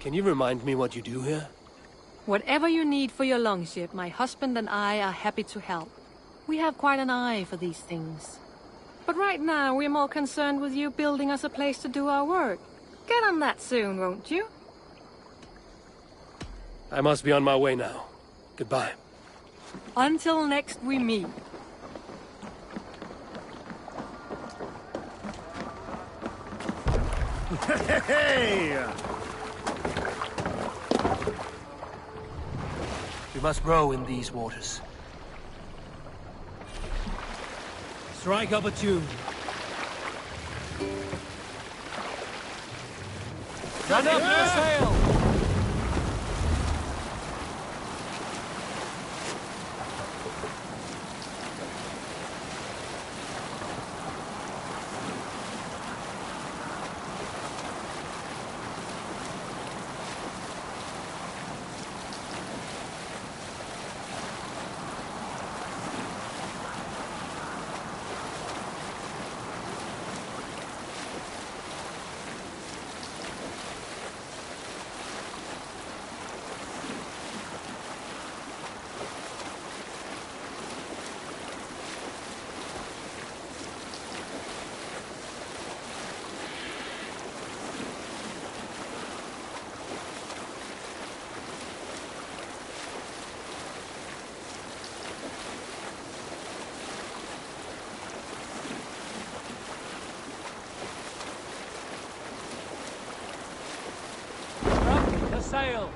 Can you remind me what you do here? Whatever you need for your longship, my husband and I are happy to help. We have quite an eye for these things. But right now, we're more concerned with you building us a place to do our work. Get on that soon, won't you? I must be on my way now. Goodbye. Until next we meet. Hey! We must row in these waters. Strike up a tune. Run up your sail! Sail!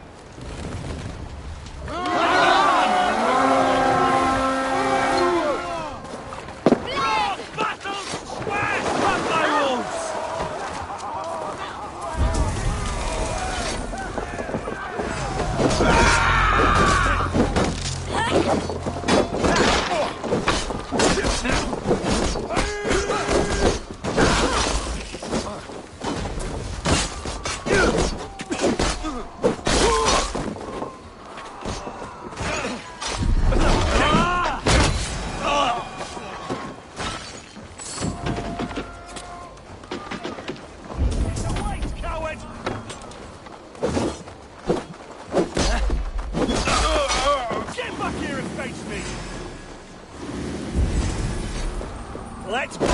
Let's go!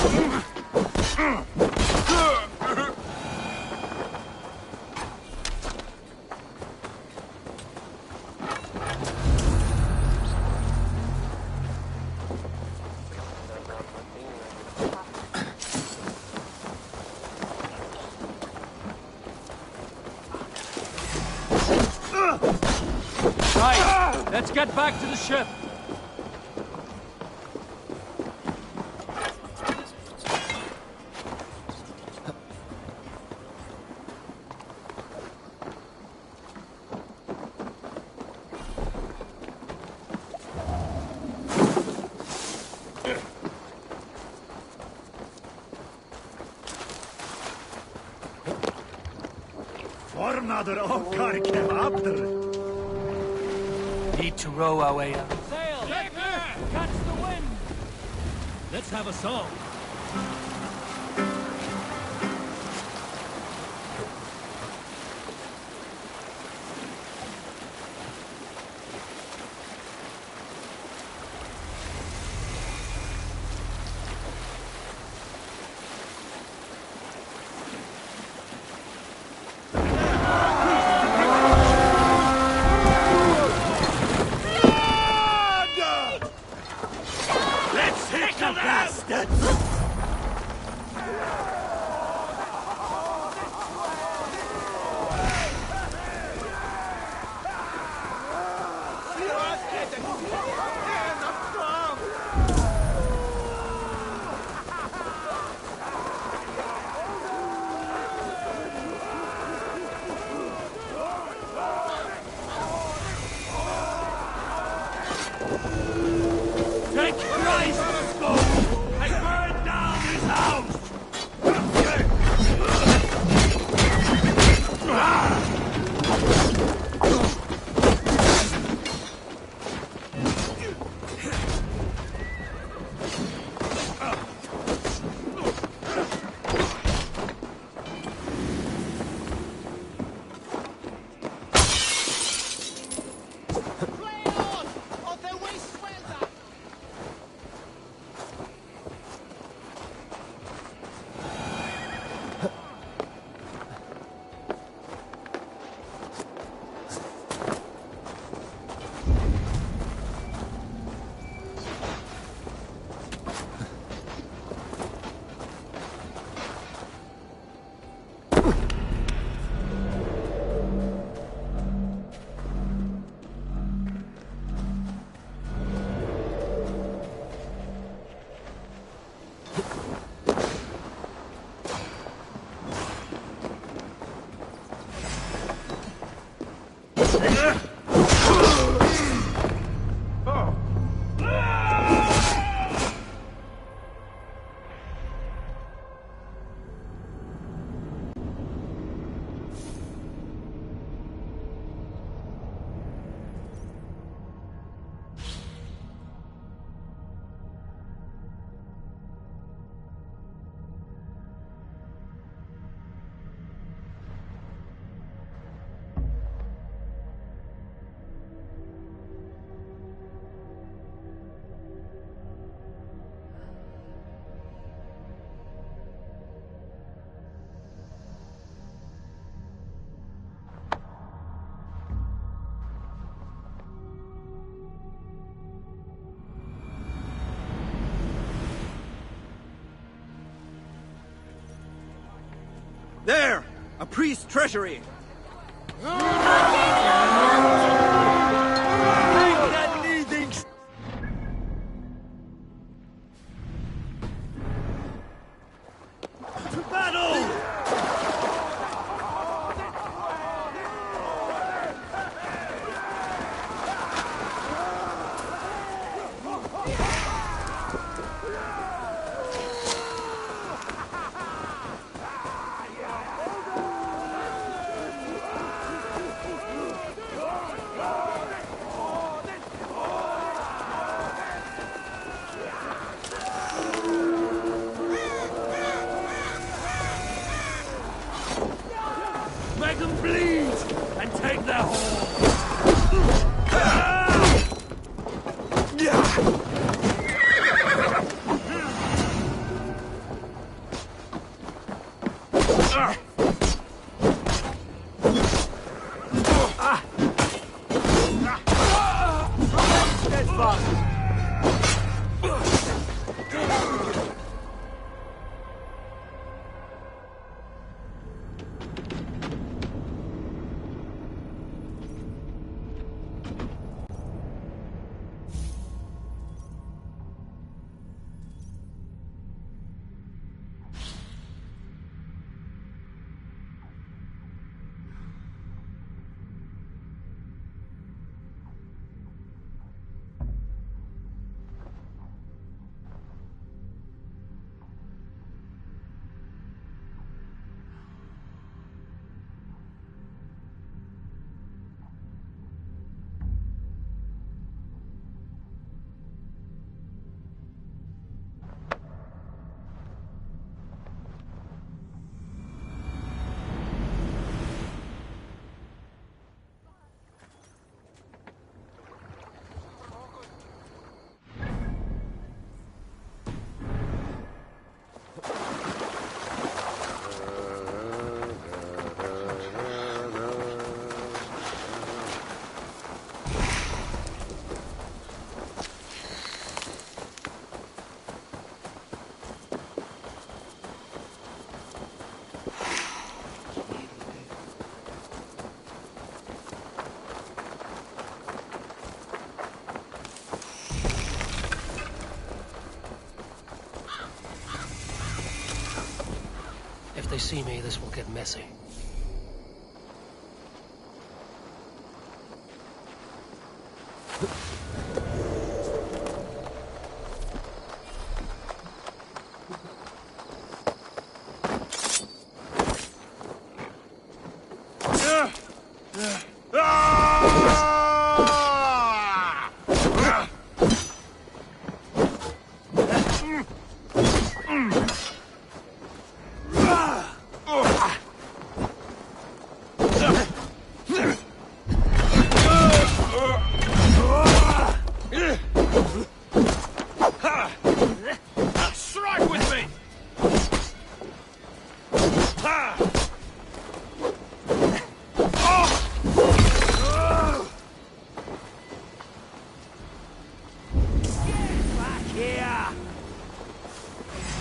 Right, let's get back to the ship. Fornader okkar kebabder. Need to row our way out. Sail! Catch the wind! Let's have a song. Take Christ's scope! I burn down his house! There! A priest's treasury! Take that needing! To battle! Make them bleed and take their horn. If they see me, this will get messy.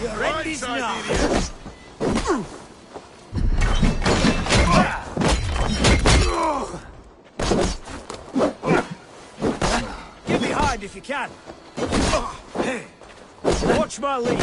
You're in this now. Get behind if you can. Watch my lead.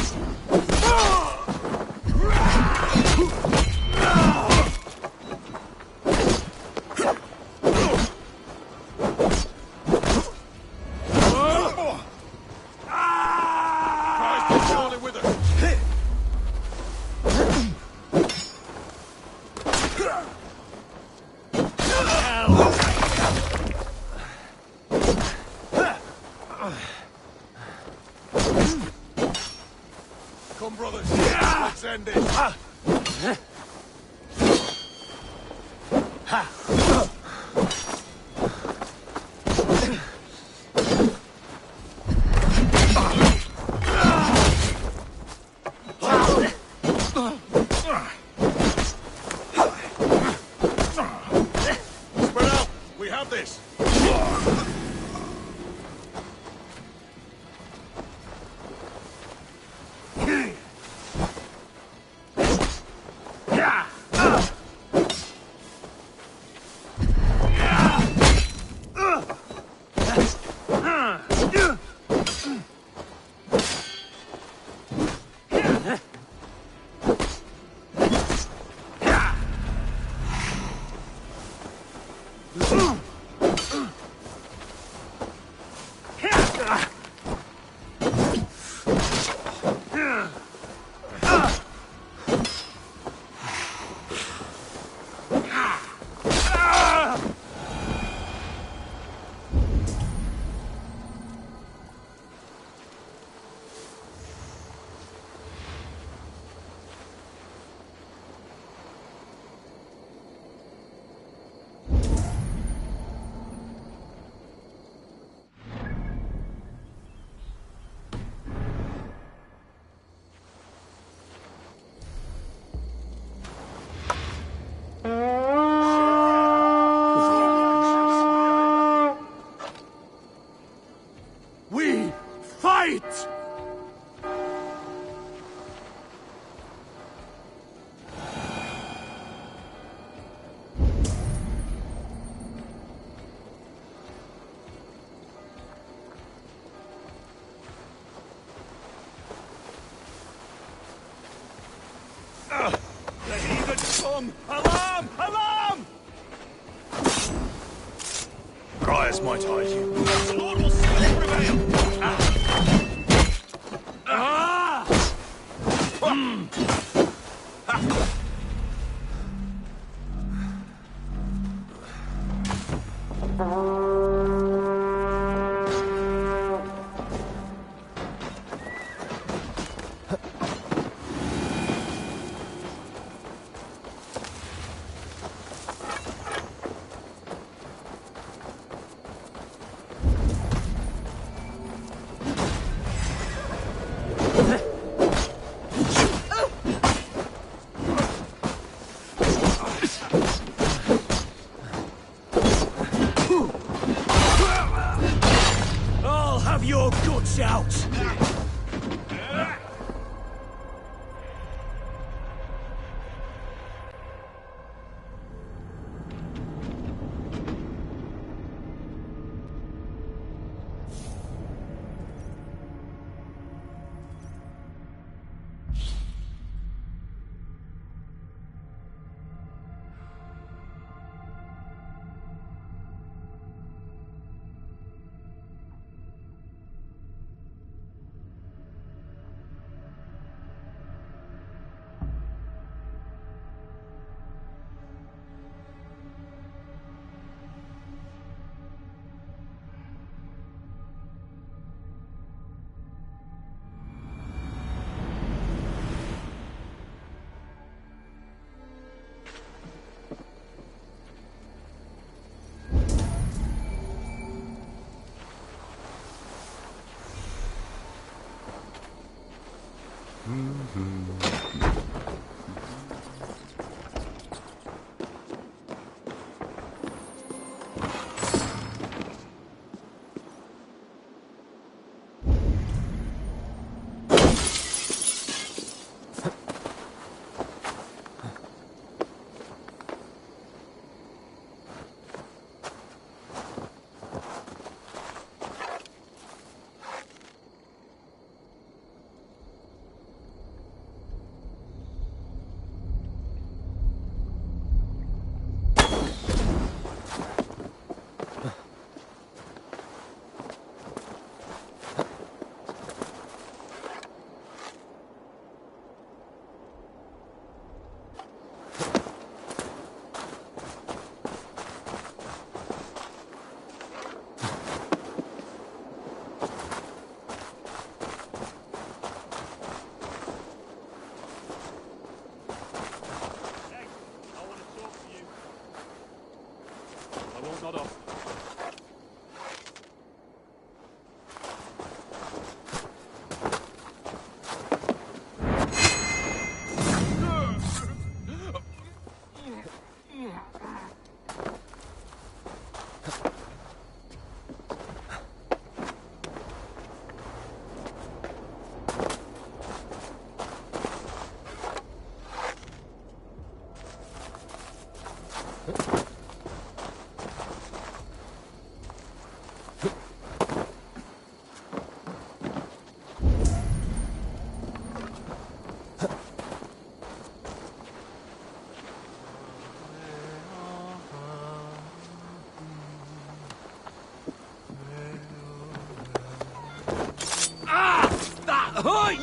Come, brothers. Let's end this. Spread out. We have this. Wait! The heathens come! Alarm! Alarm! Briars might hide you. The Lord will still prevail! I'll have your guts out!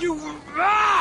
You... Ah!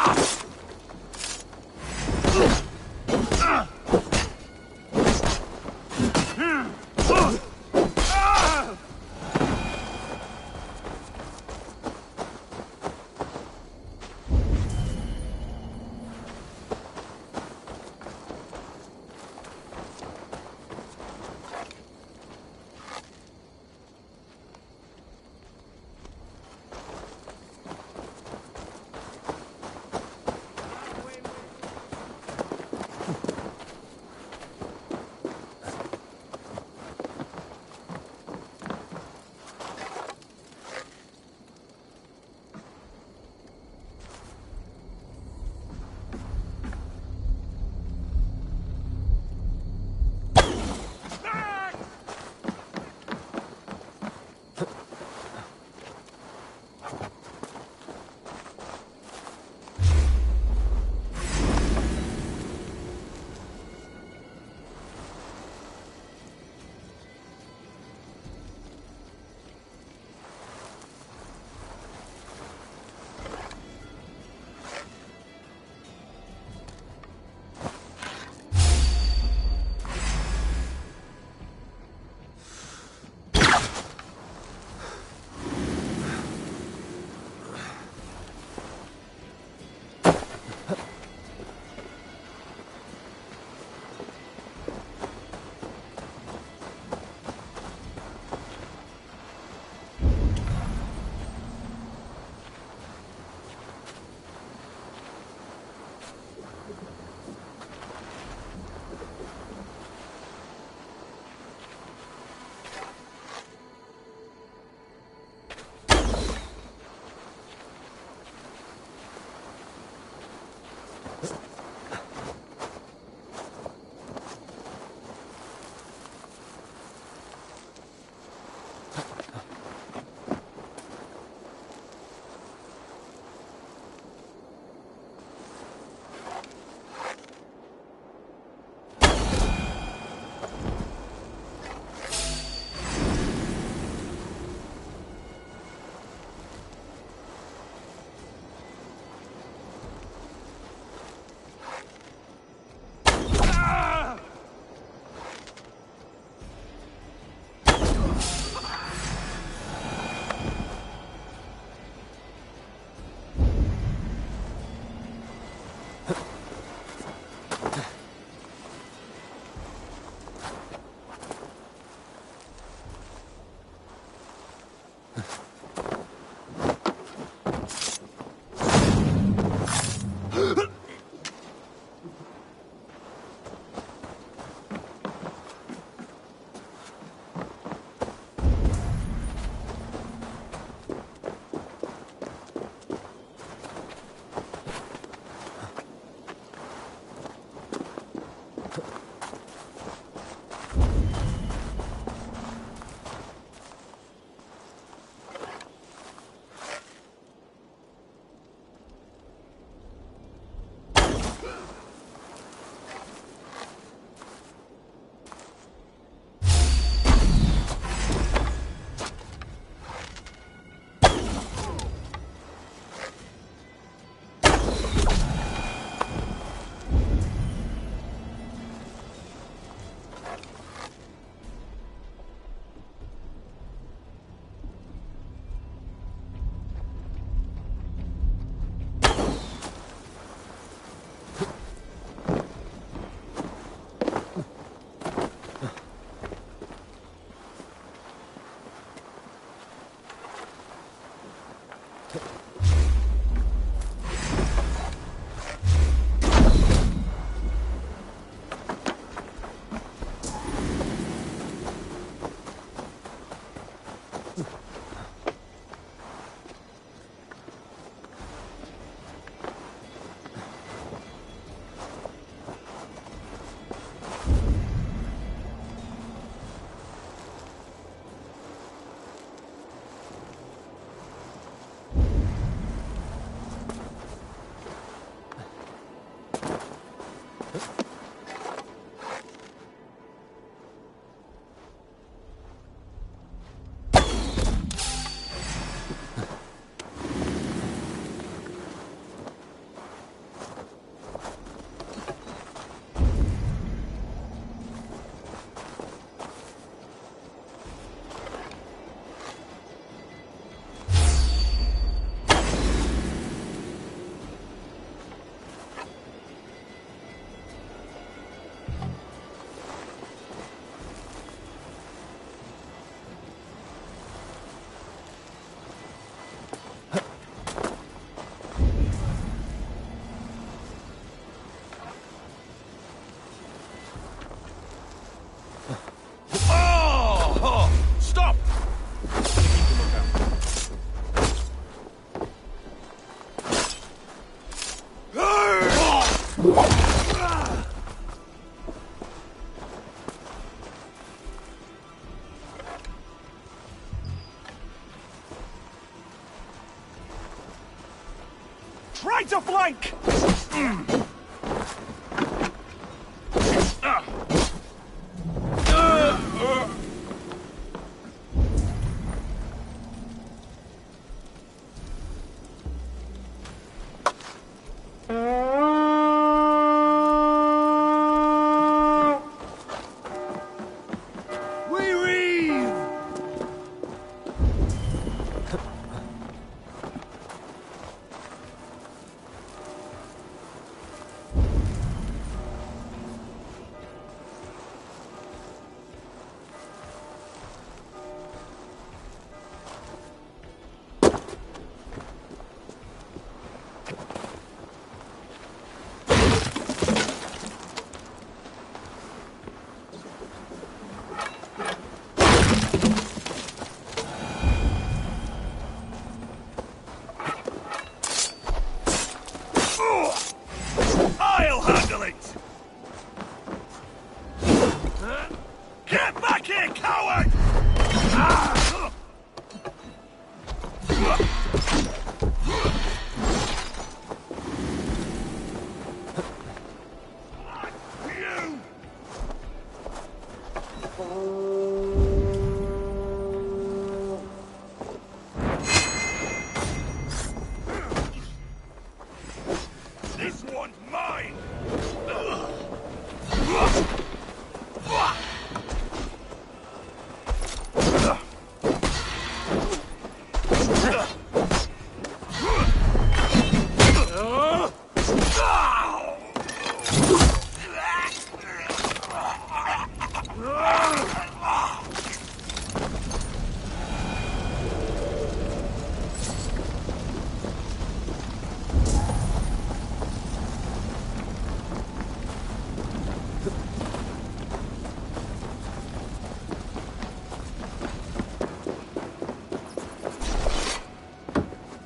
Try to flank!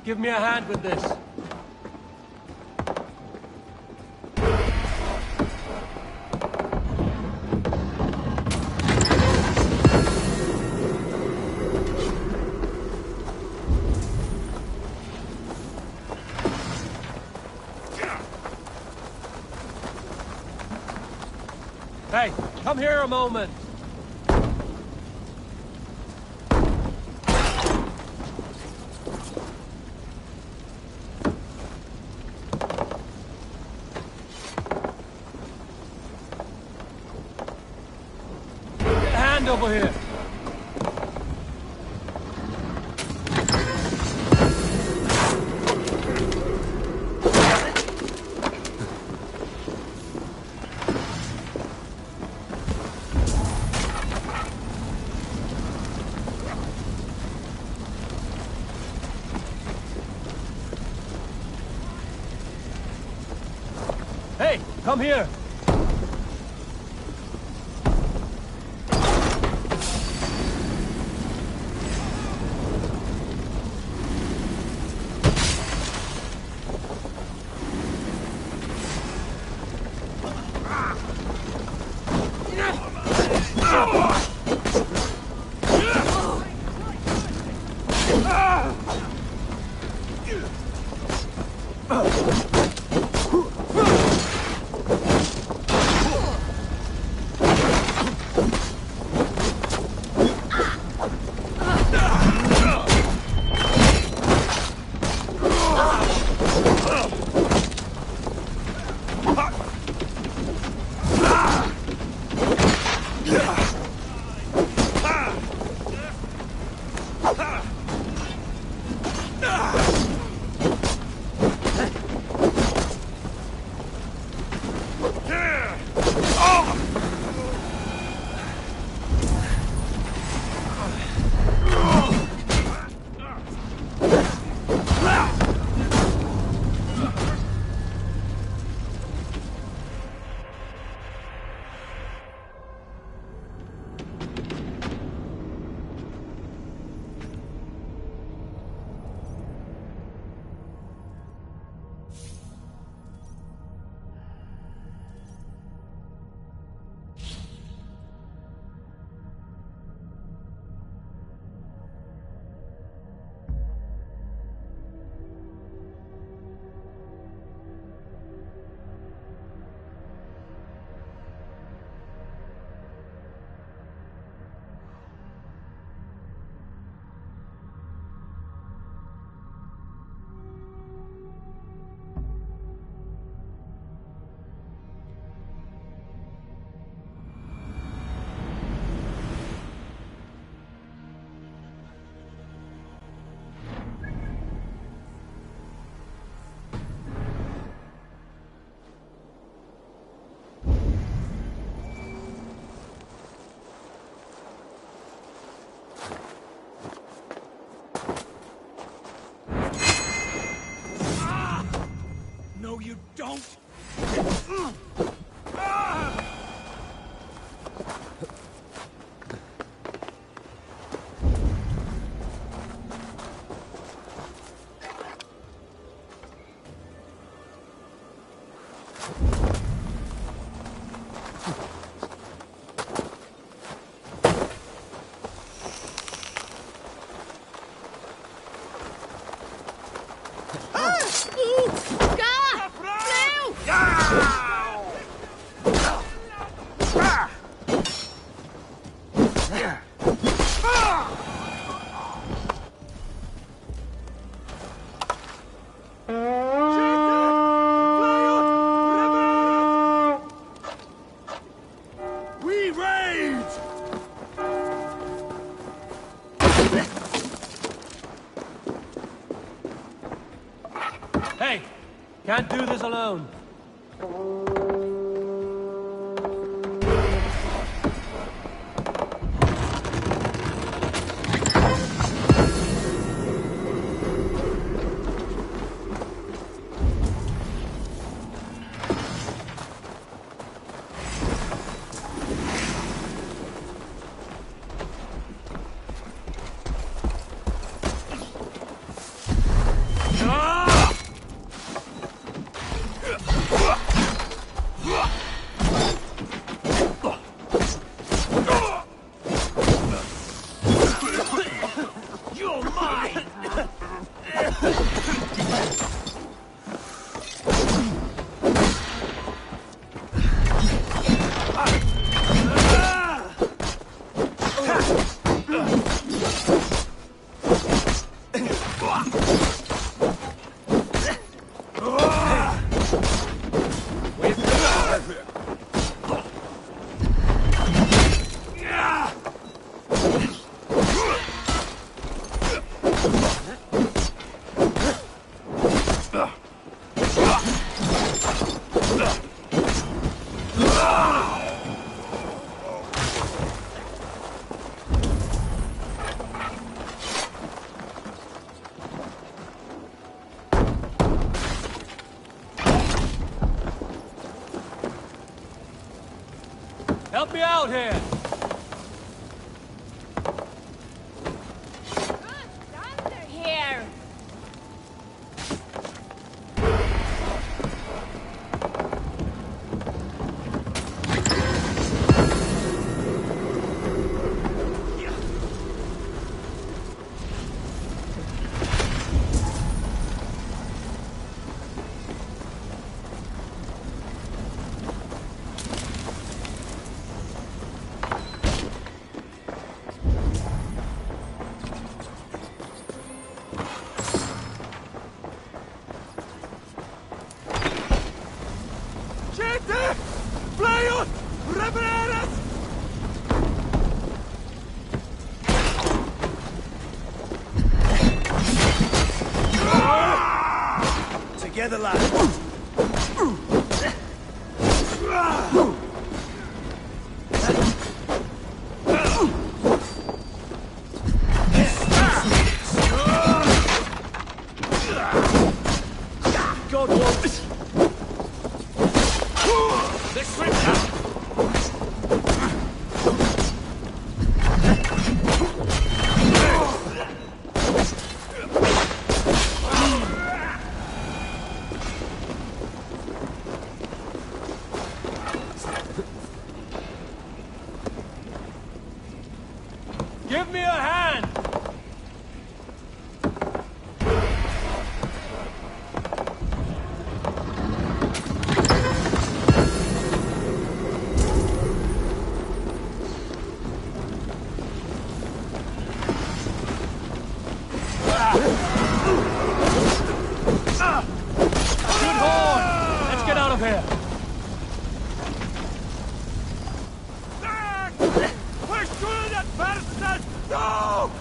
Give me a hand with this. Hey, come here a moment. Over here. Hey, come here. Hey! Can't do this alone. Help me out here! Thunder here! Together, lads. God wants. Let's swim now. Give me a hand! Good horn! Let's get out of here! Verschuldet Versen! No!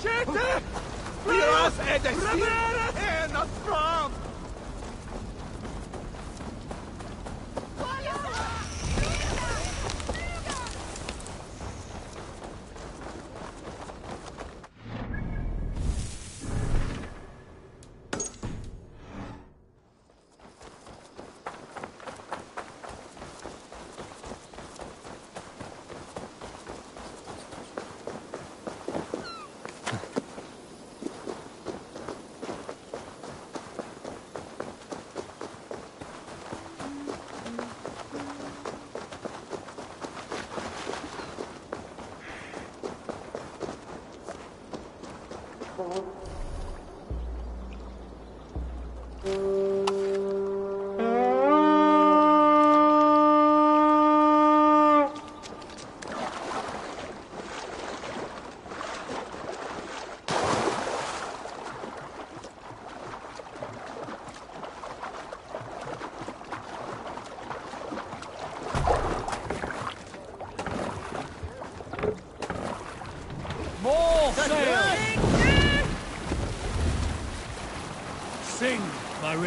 Chete! Miras edexir en astram!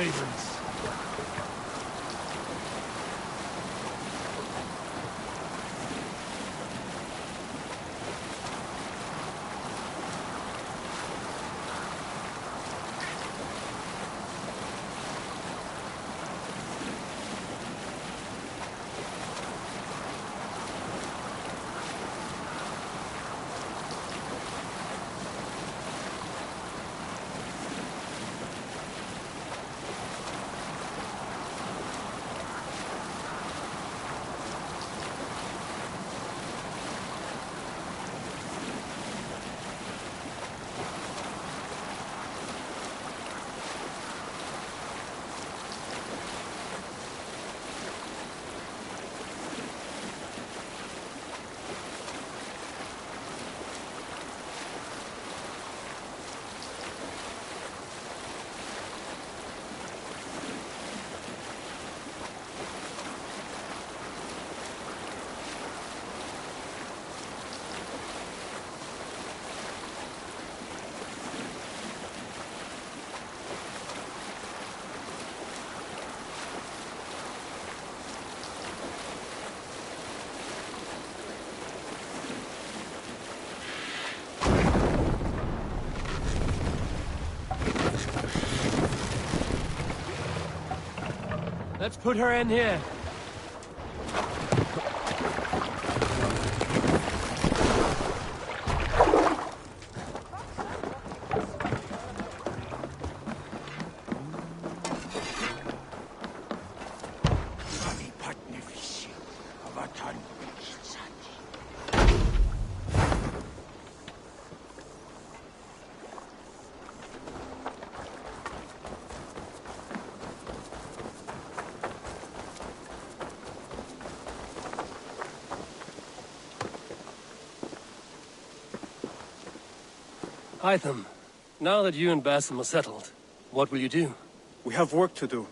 ravens. Let's put her in here. Hytham, now that you and Basim are settled, what will you do? We have work to do,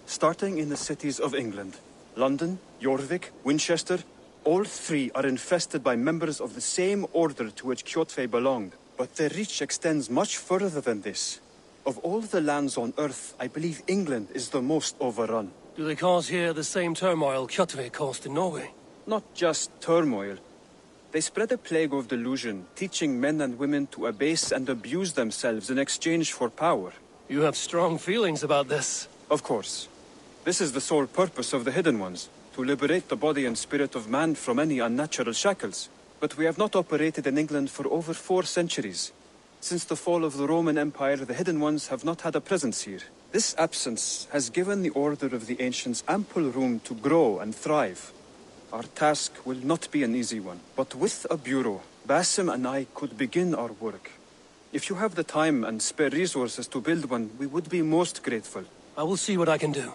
starting in the cities of England. London, Jorvik, Winchester, all three are infested by members of the same order to which Kjotve belonged. But their reach extends much further than this. Of all the lands on Earth, I believe England is the most overrun. Do they cause here the same turmoil Kjotve caused in Norway? Not just turmoil. They spread a plague of delusion, teaching men and women to abase and abuse themselves in exchange for power. You have strong feelings about this. Of course. This is the sole purpose of the Hidden Ones, to liberate the body and spirit of man from any unnatural shackles. But we have not operated in England for over 4 centuries. Since the fall of the Roman Empire, the Hidden Ones have not had a presence here. This absence has given the Order of the Ancients ample room to grow and thrive. Our task will not be an easy one, but with a bureau, Basim and I could begin our work. If you have the time and spare resources to build one, we would be most grateful. I will see what I can do.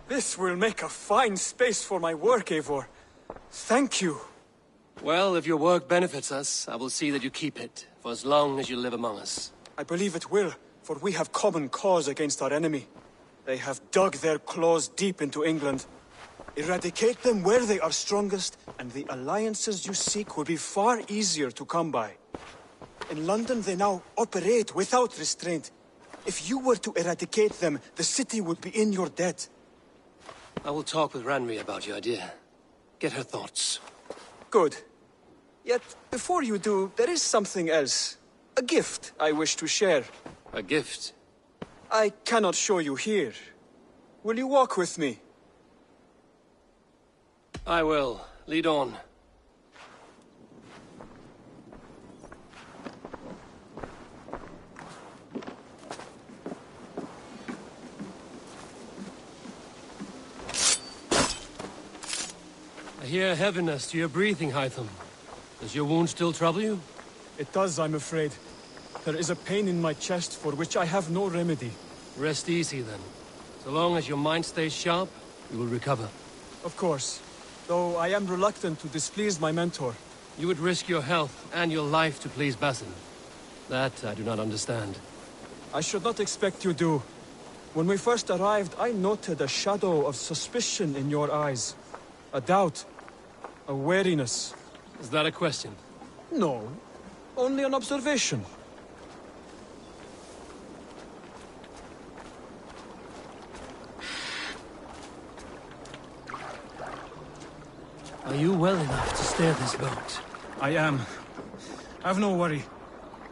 This will make a fine space for my work, Eivor. Thank you. Well, if your work benefits us, I will see that you keep it, for as long as you live among us. I believe it will, for we have common cause against our enemy. They have dug their claws deep into England. Eradicate them where they are strongest, and the alliances you seek will be far easier to come by. In London, they now operate without restraint. If you were to eradicate them, the city would be in your debt. I will talk with Ranri about your idea. Get her thoughts. Good. Yet, before you do, there is something else. A gift I wish to share. A gift? I cannot show you here. Will you walk with me? I will. Lead on. I hear heaviness to your breathing, Hytham. Does your wound still trouble you? It does, I'm afraid. There is a pain in my chest for which I have no remedy. Rest easy, then. So long as your mind stays sharp, you will recover. Of course. Though I am reluctant to displease my mentor. You would risk your health and your life to please Basin. That I do not understand. I should not expect you do. When we first arrived, I noted a shadow of suspicion in your eyes. A doubt. A wariness. Is that a question? No. Only an observation. Are you well enough to steer this boat? I am. Have no worry.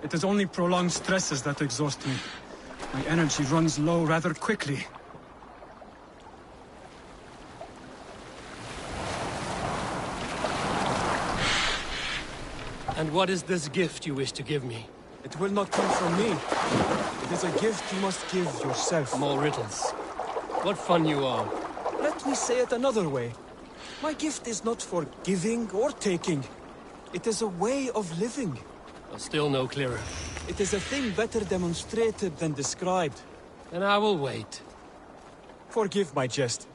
It is only prolonged stresses that exhaust me. My energy runs low rather quickly. And what is this gift you wish to give me? It will not come from me. It is a gift you must give yourself. More riddles. What fun you are. Let me say it another way. My gift is not for giving or taking. It is a way of living. Still no clearer. It is a thing better demonstrated than described. Then I will wait. Forgive my jest.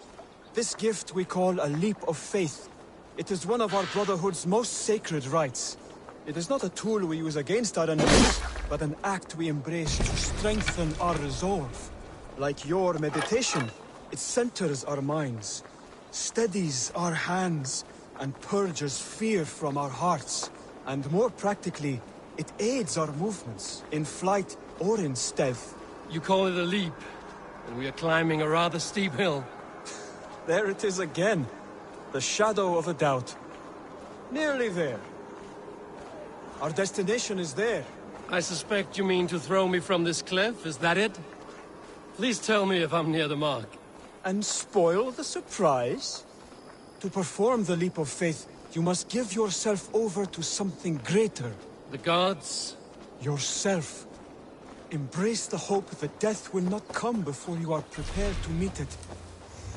This gift we call a leap of faith. It is one of our Brotherhood's most sacred rites. It is not a tool we use against our enemies, but an act we embrace to strengthen our resolve. Like your meditation, it centers our minds, steadies our hands, and purges fear from our hearts. And more practically, it aids our movements, in flight or in stealth. You call it a leap, and we are climbing a rather steep hill. There it is again. The shadow of a doubt. Nearly there. Our destination is there. I suspect you mean to throw me from this cliff, is that it? Please tell me if I'm near the mark. And spoil the surprise? To perform the leap of faith, you must give yourself over to something greater. The gods? Yourself. Embrace the hope that death will not come before you are prepared to meet it.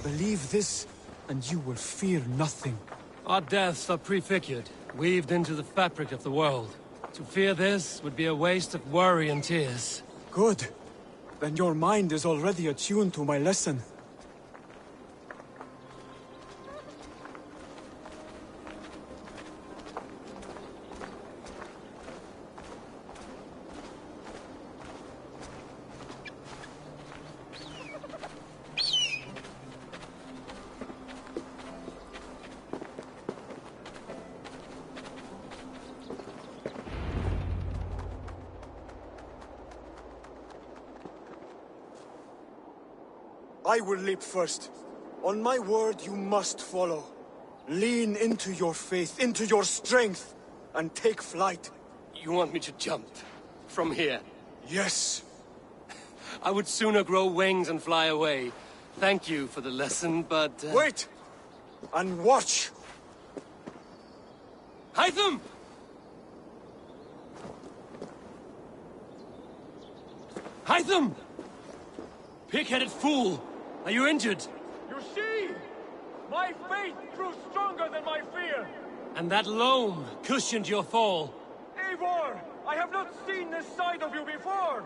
Believe this, and you will fear nothing. Our deaths are prefigured, weaved into the fabric of the world. To fear this would be a waste of worry and tears. Good. Then your mind is already attuned to my lesson. I will leap first. On my word, you must follow. Lean into your faith, into your strength, and take flight. You want me to jump? From here? Yes. I would sooner grow wings and fly away. Thank you for the lesson, but... Wait! And watch! Hytham! Hytham! Pig-headed fool! Are you injured? You see? My faith grew stronger than my fear! And that loam cushioned your fall. Eivor! I have not seen this side of you before!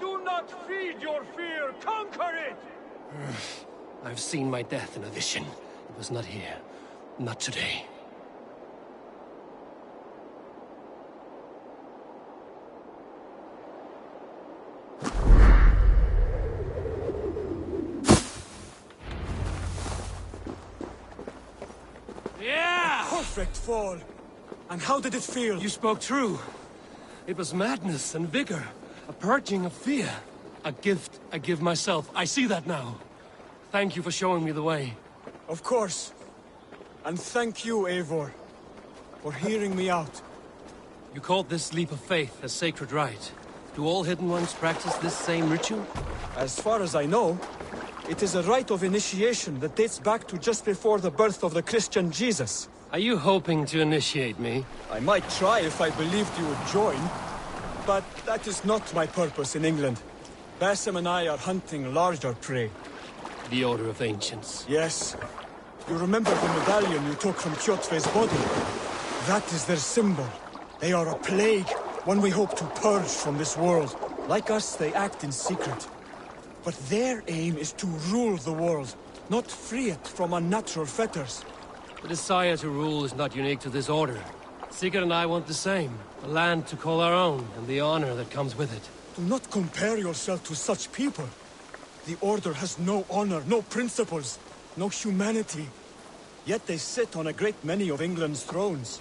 Do not feed your fear! Conquer it! I've seen my death in a vision. It was not here. Not today. Yeah! Perfect fall. And how did it feel? You spoke true. It was madness and vigor. A purging of fear. A gift I give myself. I see that now. Thank you for showing me the way. Of course. And thank you, Eivor, for hearing me out. You called this leap of faith a sacred rite. Do all Hidden Ones practice this same ritual? As far as I know, it is a rite of initiation that dates back to just before the birth of the Christian Jesus. Are you hoping to initiate me? I might try if I believed you would join, but that is not my purpose in England. Basim and I are hunting larger prey. The Order of Ancients. Yes. You remember the medallion you took from Kjotve's body? That is their symbol. They are a plague, one we hope to purge from this world. Like us, they act in secret. But their aim is to rule the world, not free it from unnatural fetters. The desire to rule is not unique to this order. Sigurd and I want the same. A land to call our own, and the honor that comes with it. Do not compare yourself to such people. The Order has no honor, no principles, no humanity. Yet they sit on a great many of England's thrones.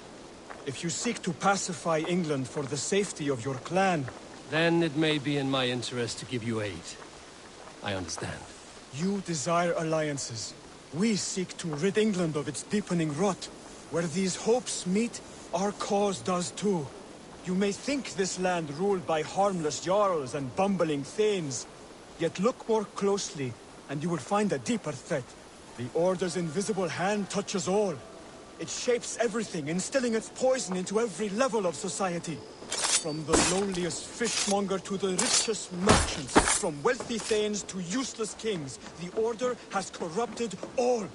If you seek to pacify England for the safety of your clan... Then it may be in my interest to give you aid. I understand. You desire alliances. We seek to rid England of its deepening rot. Where these hopes meet, our cause does too. You may think this land ruled by harmless jarls and bumbling thanes. Yet look more closely, and you will find a deeper threat. The Order's invisible hand touches all. It shapes everything, instilling its poison into every level of society. From the lowliest fishmonger to the richest merchants, from wealthy thanes to useless kings, the Order has corrupted all.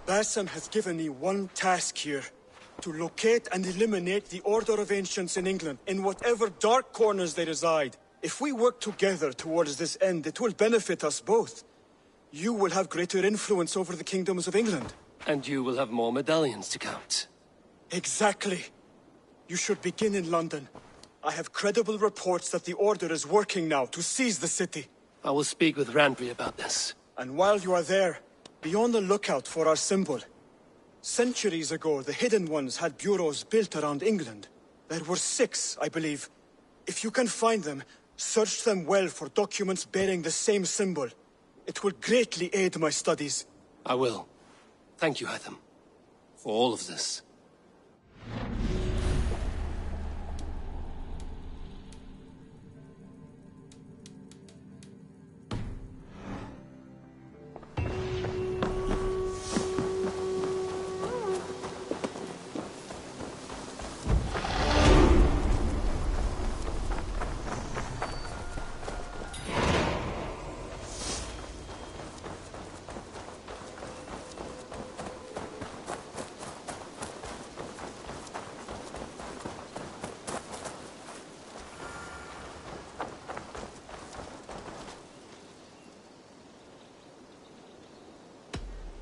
Bassam has given me one task here. To locate and eliminate the Order of Ancients in England, in whatever dark corners they reside. If we work together towards this end, it will benefit us both. You will have greater influence over the kingdoms of England. And you will have more medallions to count. Exactly. You should begin in London. I have credible reports that the Order is working now to seize the city. I will speak with Randvi about this. And while you are there, be on the lookout for our symbol. Centuries ago, the Hidden Ones had bureaus built around England. There were 6, I believe. If you can find them, search them well for documents bearing the same symbol. It will greatly aid my studies. I will. Thank you, Hytham, for all of this.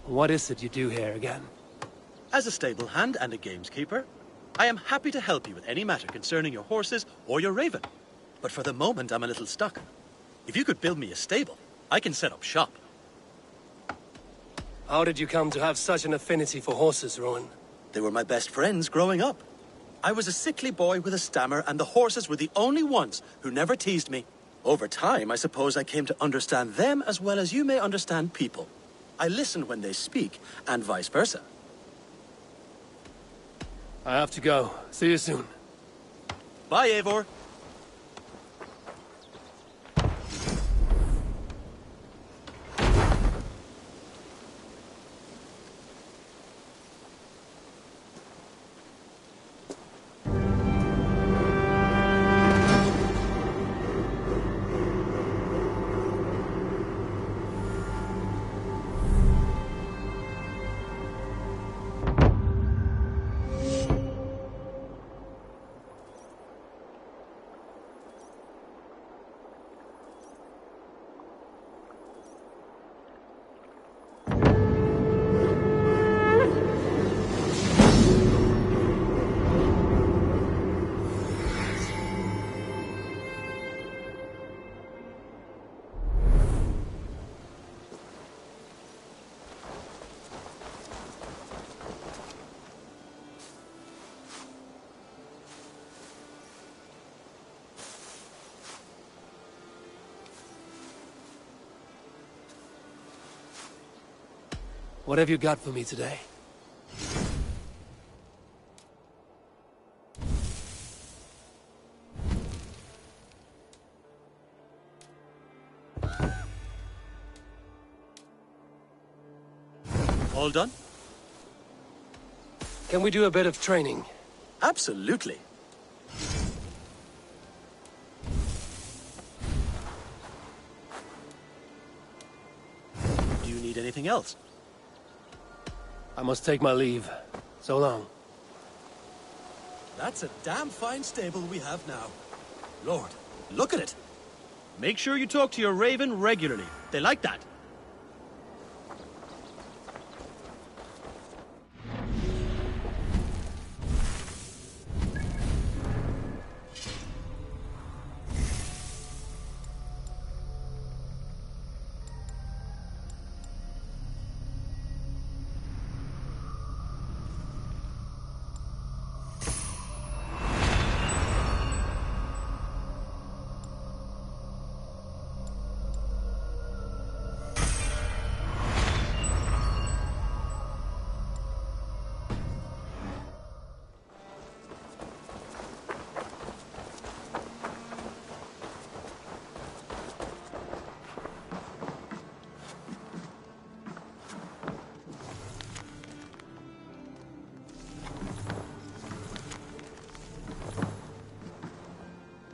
What is it you do here again? As a stable hand and a gameskeeper, I am happy to help you with any matter concerning your horses or your raven. But for the moment, I'm a little stuck. If you could build me a stable, I can set up shop. How did you come to have such an affinity for horses, Rowan? They were my best friends growing up. I was a sickly boy with a stammer, and the horses were the only ones who never teased me. Over time, I suppose I came to understand them as well as you may understand people. I listen when they speak, and vice versa. I have to go. See you soon. Bye, Eivor. What have you got for me today? All done? Can we do a bit of training? Absolutely. Do you need anything else? I must take my leave. So long. That's a damn fine stable we have now. Lord, look at it. Make sure you talk to your raven regularly. They like that.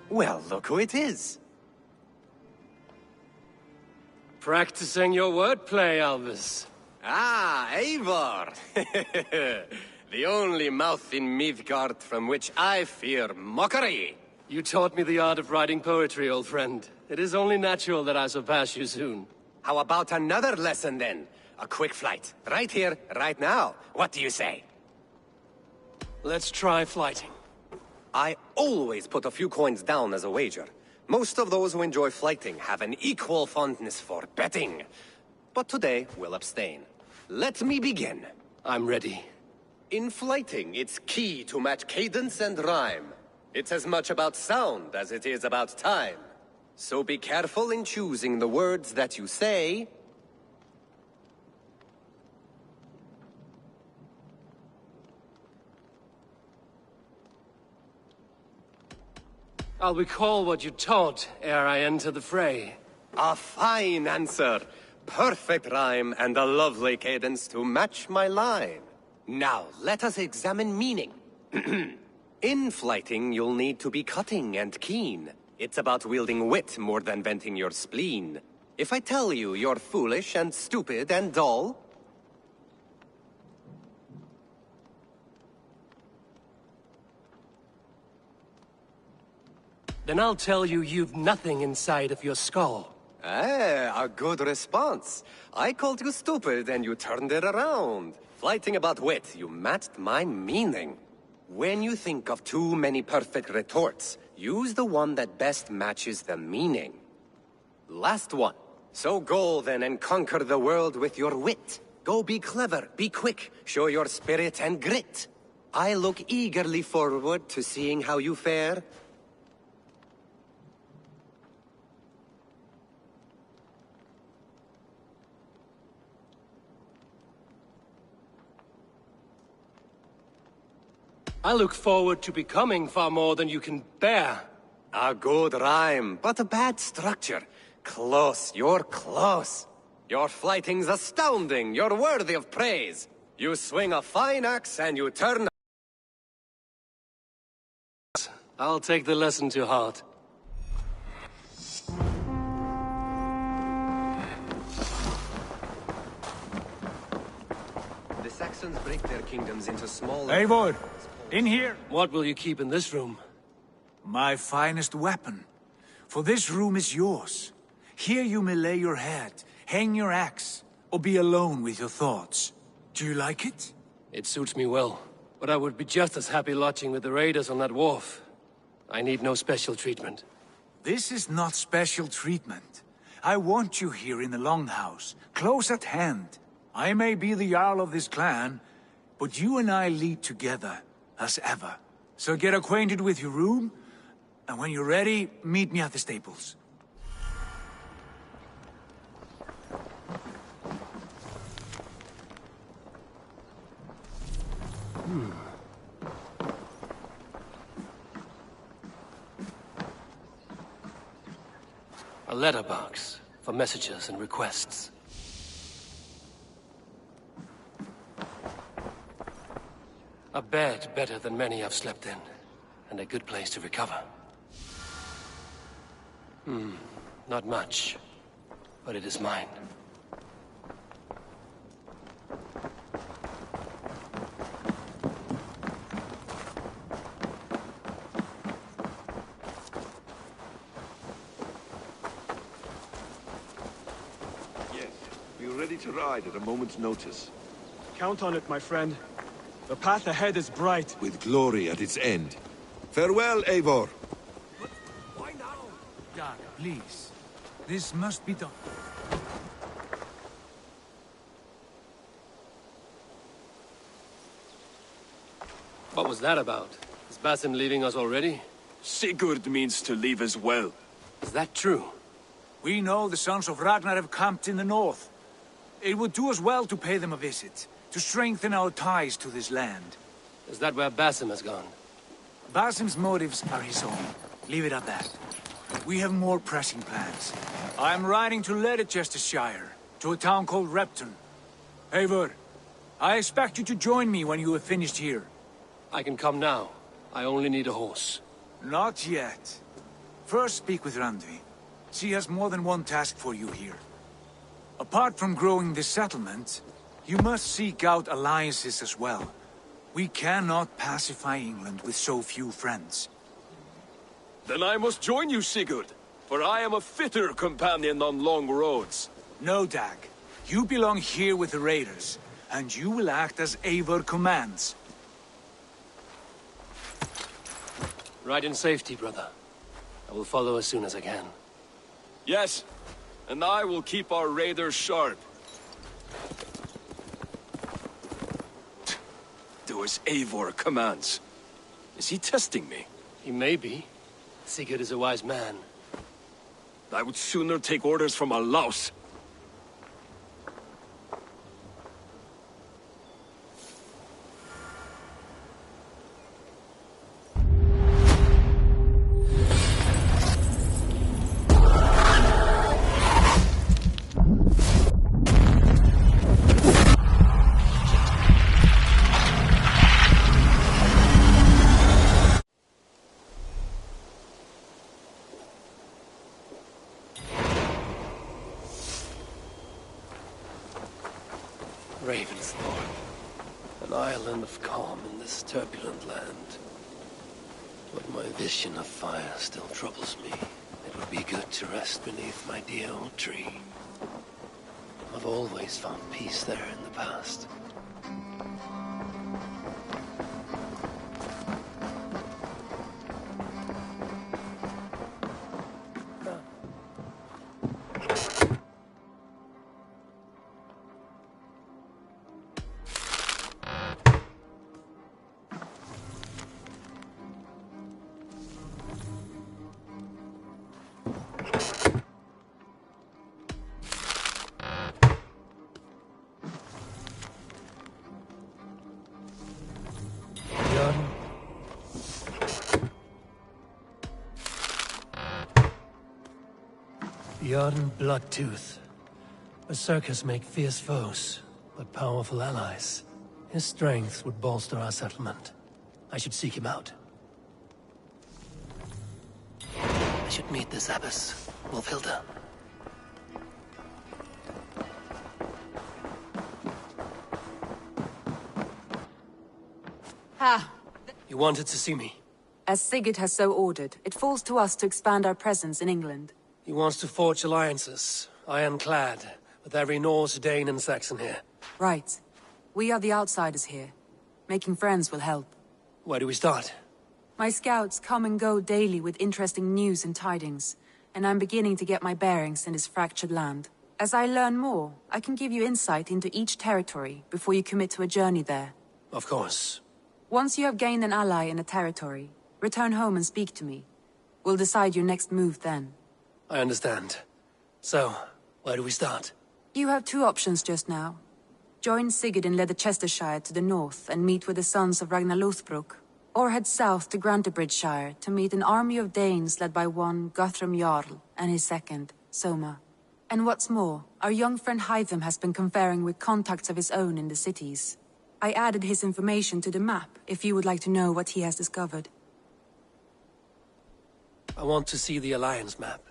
Well, look who it is. Practicing your wordplay, Albus. Ah, Eivor! The only mouth in Midgard from which I fear mockery. You taught me the art of writing poetry, old friend. It is only natural that I surpass you soon. How about another lesson, then? A quick flight. Right here, right now. What do you say? Let's try flighting. I always put a few coins down as a wager. Most of those who enjoy flighting have an equal fondness for betting. But today, we'll abstain. Let me begin. I'm ready. In flighting, it's key to match cadence and rhyme. It's as much about sound as it is about time. So be careful in choosing the words that you say. I'll recall what you taught ere I enter the fray. A fine answer. Perfect rhyme and a lovely cadence to match my line. Now, let us examine meaning. In flighting, you'll need to be cutting and keen. It's about wielding wit more than venting your spleen. If I tell you you're foolish and stupid and dull, then I'll tell you you've nothing inside of your skull. a good response. I called you stupid and you turned it around. Flighting about wit, you matched my meaning. When you think of too many perfect retorts, use the one that best matches the meaning. Last one. So go then and conquer the world with your wit. Go be clever, be quick, show your spirit and grit. I look eagerly forward to seeing how you fare. I look forward to becoming far more than you can bear. A good rhyme, but a bad structure. Close, you're close. Your flighting's astounding, you're worthy of praise. You swing a fine axe and you turn... I'll take the lesson to heart. The Saxons break their kingdoms into small... Eivor, in here. What will you keep in this room? My finest weapon. For this room is yours. Here you may lay your head, hang your axe, or be alone with your thoughts. Do you like it? It suits me well, but I would be just as happy lodging with the raiders on that wharf. I need no special treatment. This is not special treatment. I want you here in the Longhouse, close at hand. I may be the Jarl of this clan, but you and I lead together, as ever. So get acquainted with your room, and when you're ready, meet me at the stables. A letterbox for messages and requests. A bed better than many I've slept in, and a good place to recover. Not much, but it is mine. We're ready to ride at a moment's notice. Count on it, my friend. The path ahead is bright. With glory at its end. Farewell, Eivor. Why now? Dag, please. This must be done. What was that about? Is Basim leaving us already? Sigurd means to leave as well. Is that true? We know the sons of Ragnar have camped in the north. It would do us well to pay them a visit, to strengthen our ties to this land. Is that where Basim has gone? Basim's motives are his own. Leave it at that. We have more pressing plans. I'm riding to Leicestershire, to a town called Repton. Eivor, I expect you to join me when you have finished here. I can come now. I only need a horse. Not yet. First speak with Randvi. She has more than one task for you here. Apart from growing this settlement, you must seek out alliances as well. We cannot pacify England with so few friends. Then I must join you, Sigurd, for I am a fitter companion on long roads. No, Dag. You belong here with the raiders, and you will act as Eivor commands. Ride in safety, brother. I will follow as soon as I can. Yes, and I will keep our raiders sharp. Do as Eivor commands. Is he testing me? He may be. Sigurd is a wise man. I would sooner take orders from a louse. An island of calm in this turbulent land. But my vision of fire still troubles me. It would be good to rest beneath my dear old tree. I've always found peace there in the past. Bjorn Bloodtooth. Berserkers make fierce foes, but powerful allies. His strength would bolster our settlement. I should seek him out. I should meet this abbess, Wolfhilda. Ah. You wanted to see me? As Sigurd has so ordered, it falls to us to expand our presence in England. He wants to forge alliances, ironclad, with every Norse, Dane and Saxon here. Right. We are the outsiders here. Making friends will help. Where do we start? My scouts come and go daily with interesting news and tidings, and I'm beginning to get my bearings in this fractured land. As I learn more, I can give you insight into each territory before you commit to a journey there. Of course. Once you have gained an ally in a territory, return home and speak to me. We'll decide your next move then. I understand. So, where do we start? You have two options just now. Join Sigurd in Leicestershire to the north and meet with the sons of Ragnar Lothbrok, or head south to Grantebridgesshire to meet an army of Danes led by one Guthrum Jarl and his second, Soma. And what's more, our young friend Hytham has been conferring with contacts of his own in the cities. I added his information to the map if you would like to know what he has discovered. I want to see the Alliance map.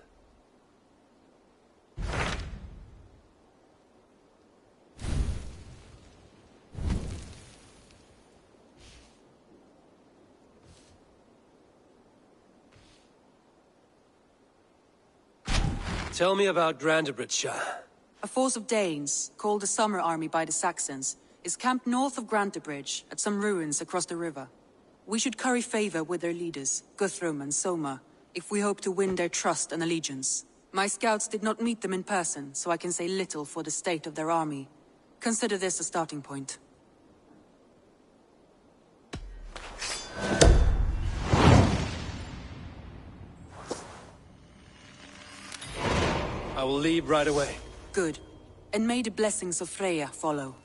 Tell me about Grantebridgesshire. A force of Danes, called the Summer Army by the Saxons, is camped north of Grantebridge at some ruins across the river. We should curry favor with their leaders, Guthrum and Soma, if we hope to win their trust and allegiance. My scouts did not meet them in person, so I can say little for the state of their army. Consider this a starting point. I will leave right away. Good. And may the blessings of Freya follow.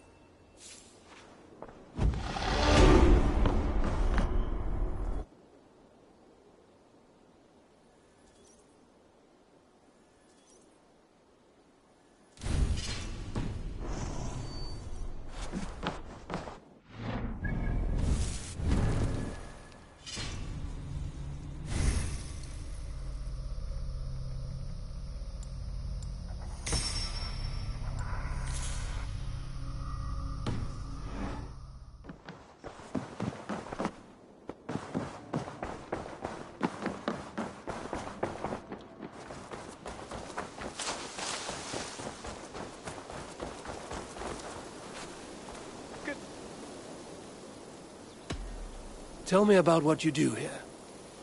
Tell me about what you do here.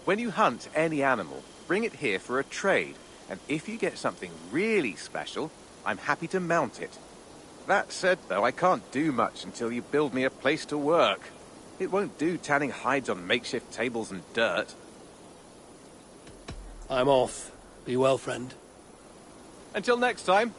When you hunt any animal, bring it here for a trade, and if you get something really special, I'm happy to mount it. That said, though, I can't do much until you build me a place to work. It won't do tanning hides on makeshift tables and dirt. I'm off. Be well, friend. Until next time.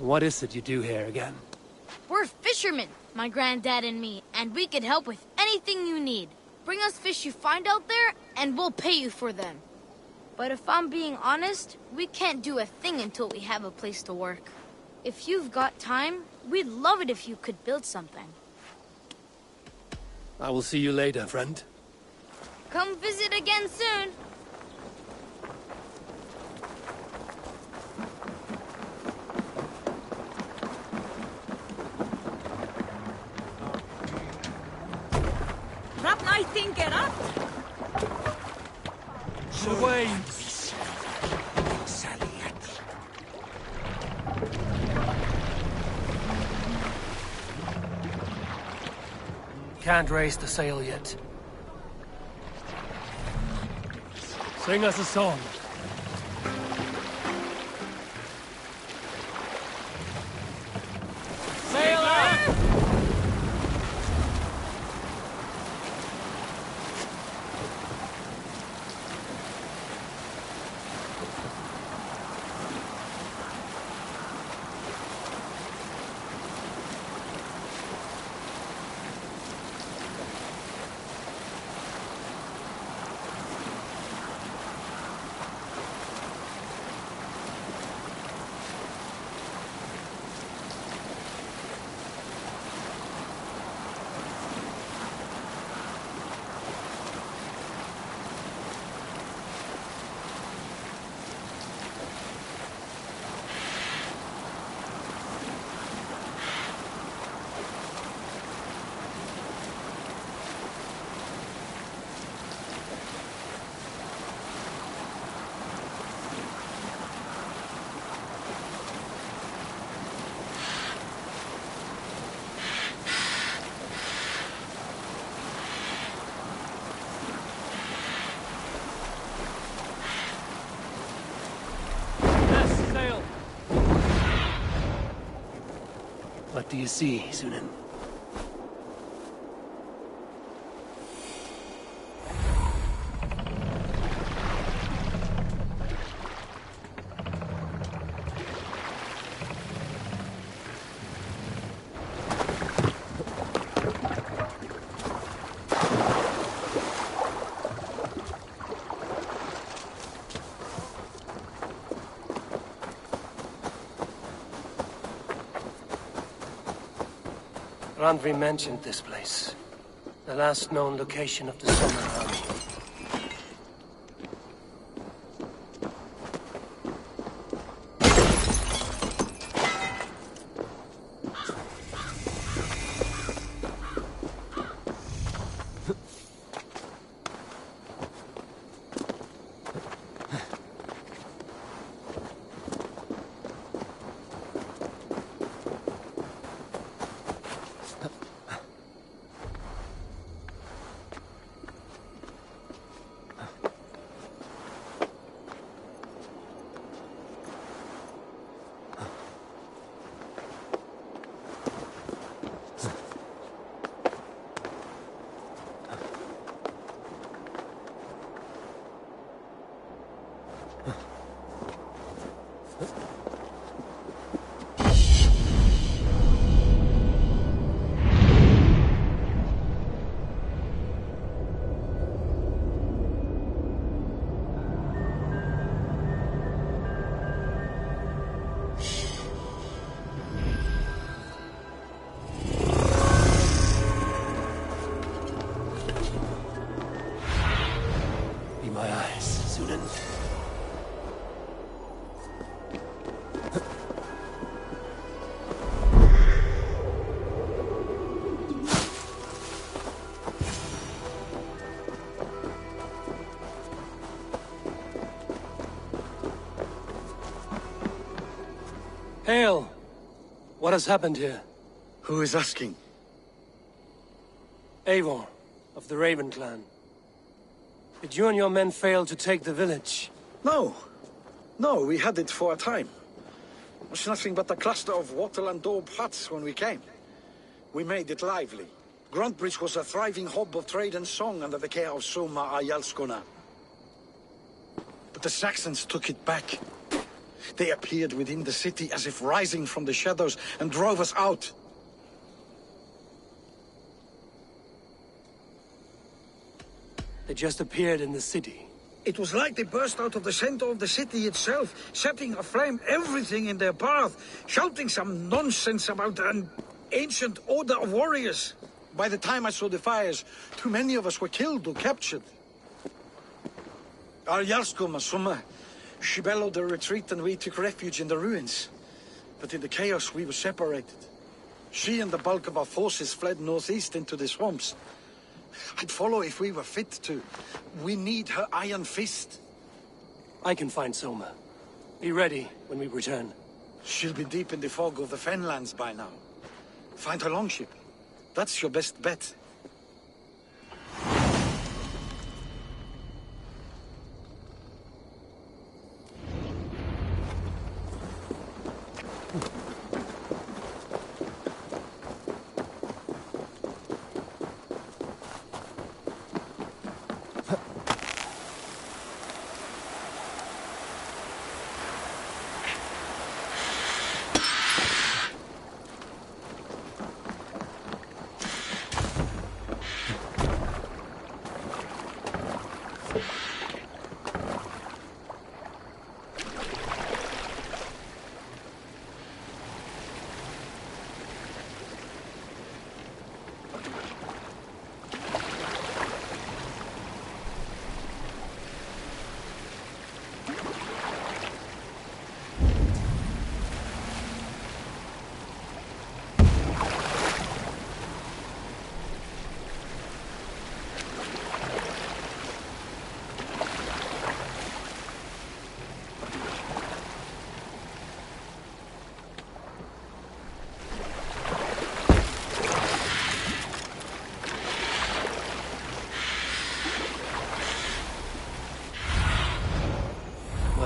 What is it you do here again? We're fishermen, my granddad and me, and we can help with anything you need. Bring us fish you find out there, and we'll pay you for them. But if I'm being honest, we can't do a thing until we have a place to work. If you've got time, we'd love it if you could build something. I will see you later, friend. Come visit again soon. I think it up. Away. Can't raise the sail yet. Sing us a song. Sail out! What do you see, Sunan? Randvi mentioned this place. The last known location of the Soma army. Hail! What has happened here? Who is asking? Eivor, of the Raven clan. Did you and your men fail to take the village? No. No, we had it for a time. It was nothing but a cluster of wattle and daub huts when we came. We made it lively. Gruntbridge was a thriving hub of trade and song under the care of Soma Ayalskona. But the Saxons took it back. They appeared within the city as if rising from the shadows and drove us out. They just appeared in the city. It was like they burst out of the center of the city itself, setting aflame everything in their path, shouting some nonsense about an ancient order of warriors. By the time I saw the fires, too many of us were killed or captured. Our Yarskoma, Soma, she bellowed a retreat and we took refuge in the ruins. But in the chaos we were separated. She and the bulk of our forces fled northeast into the swamps. I'd follow if we were fit to. We need her iron fist. I can find Soma. Be ready when we return. She'll be deep in the fog of the Fenlands by now. Find her longship. That's your best bet.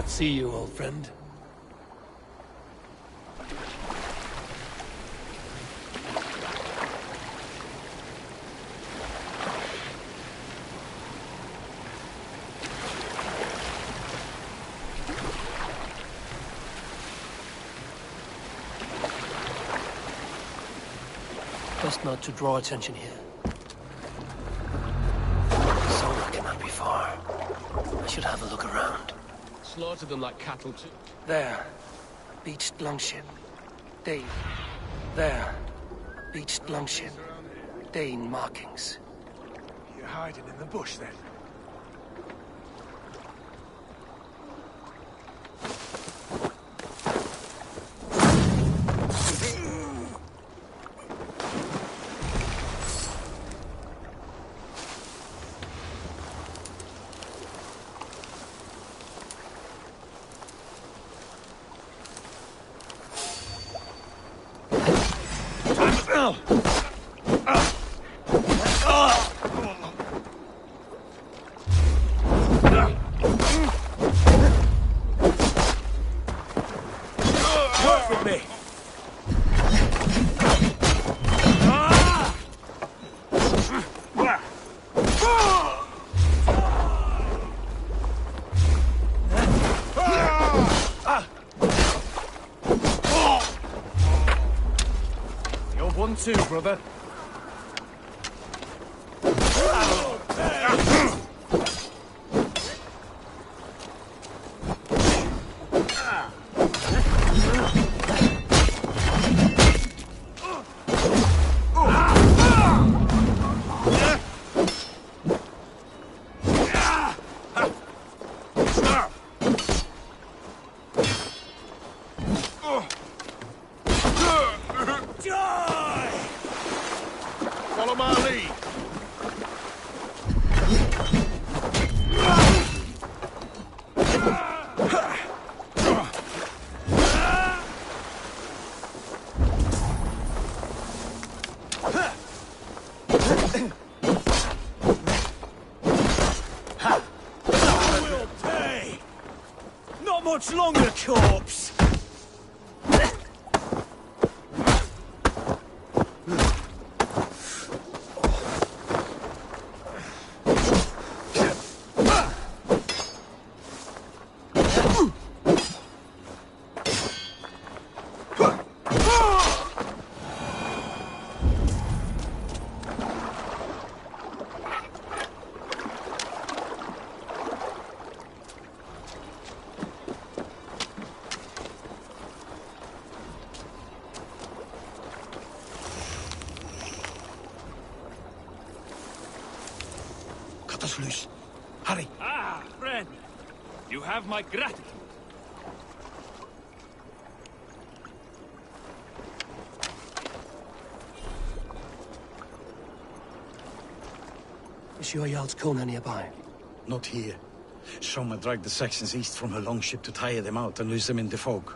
See you, old friend. Best not to draw attention here. Soma cannot be far. I should have a look around. Slaughter them like cattle too. There. Beached longship. Dane. There. Beached longship. Dane markings. hiding in the bush, then? Work with me! You're one too, brother. Follow my lead. Will pay. Not much longer, corpse. Cut us loose. Hurry. Ah, friend. You have my gratitude. Is your Jarl's Kona nearby? Not here. Soma dragged the Saxons east from her longship to tire them out and lose them in the fog.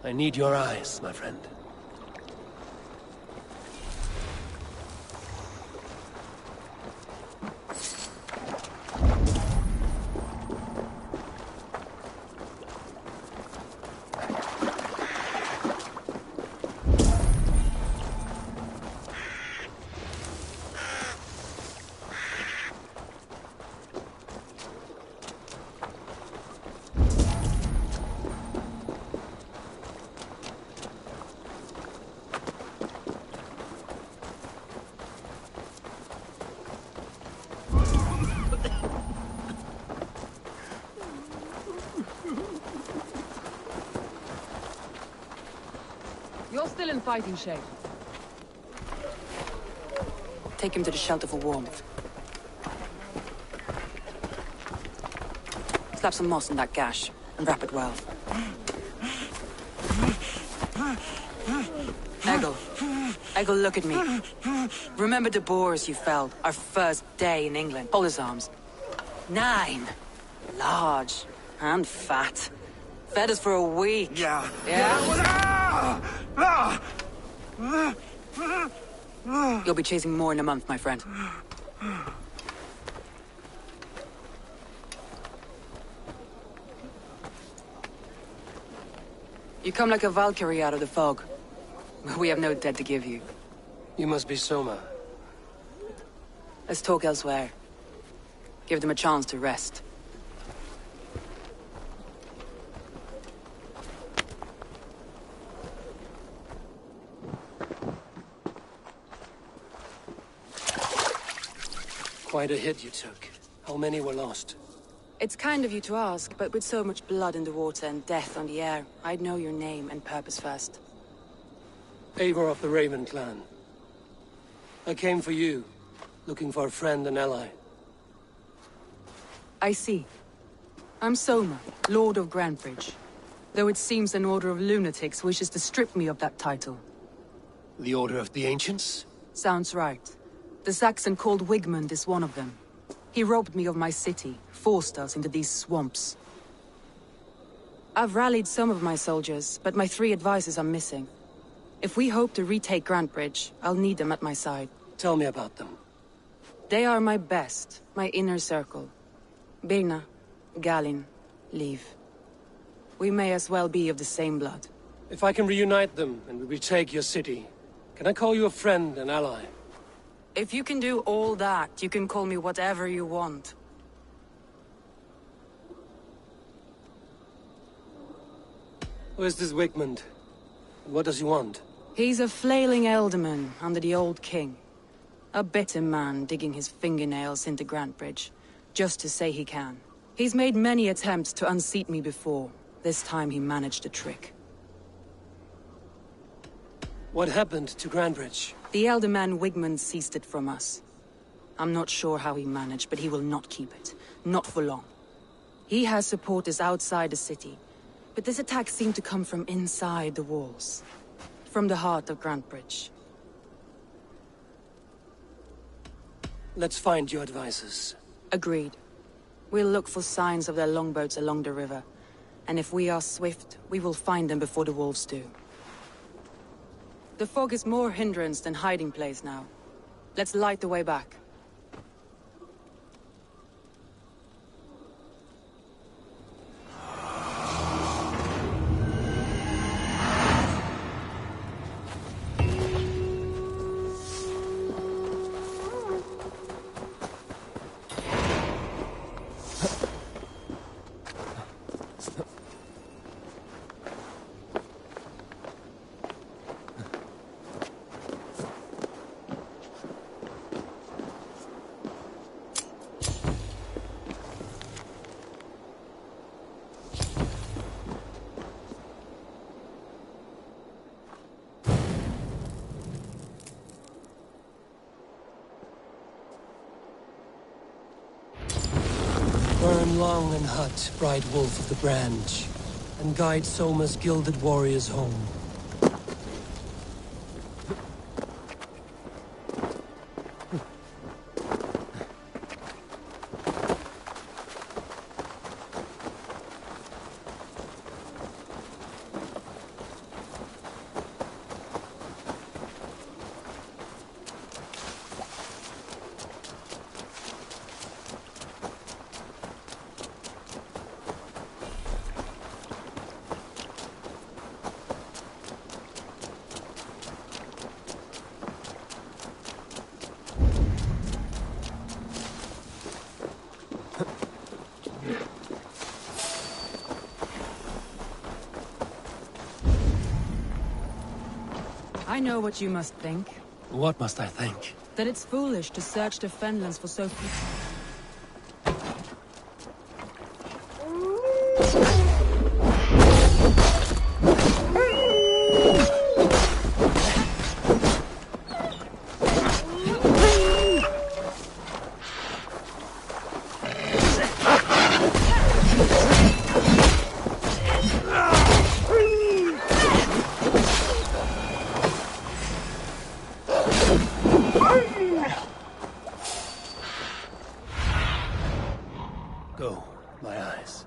I need your eyes, my friend. You're still in fighting shape. Take him to the shelter for warmth. Slap some moss in that gash, and wrap it well. Eggle, look at me. Remember the boars you felled, our first day in England? Hold his arms. 9. Large and fat. Fed us for a week. Yeah. Yeah? You'll be chasing more in a month, my friend. You come like a Valkyrie out of the fog. We have no dead to give you. You must be Soma. Let's talk elsewhere. Give them a chance to rest. Quite a hit you took. How many were lost? It's kind of you to ask, but with so much blood in the water and death on the air, I'd know your name and purpose first. Eivor of the Raven clan. I came for you, looking for a friend and ally. I see. I'm Soma, Lord of Grantebridge. Though it seems an order of lunatics wishes to strip me of that title. The Order of the Ancients? Sounds right. The Saxon called Wigmund is one of them. He robbed me of my city, forced us into these swamps. I've rallied some of my soldiers, but my 3 advisors are missing. If we hope to retake Grantebridge, I'll need them at my side. Tell me about them. They are my best, my inner circle. Birna, Galin, Liv. We may as well be of the same blood. If I can reunite them and we retake your city, can I call you a friend and ally? If you can do all that, you can call me whatever you want. Who is this Wigmund? And what does he want? He's a flailing elderman under the old king. A bitter man digging his fingernails into Grantebridge, just to say he can. He's made many attempts to unseat me before. This time he managed a trick. What happened to Grantebridge? The elder man Wigmund seized it from us. I'm not sure how he managed, but he will not keep it. Not for long. He has supporters outside the city, but this attack seemed to come from inside the walls. From the heart of Grantebridge. Let's find your advisors. Agreed. We'll look for signs of their longboats along the river. And if we are swift, we will find them before the wolves do. The fog is more hindrance than hiding place now. Let's light the way back. Burn long and hot, bright wolf of the branch, and guide Soma's gilded warriors home. I know what you must think. What must I think? That it's foolish to search the Fenlands for so few... Go, my eyes.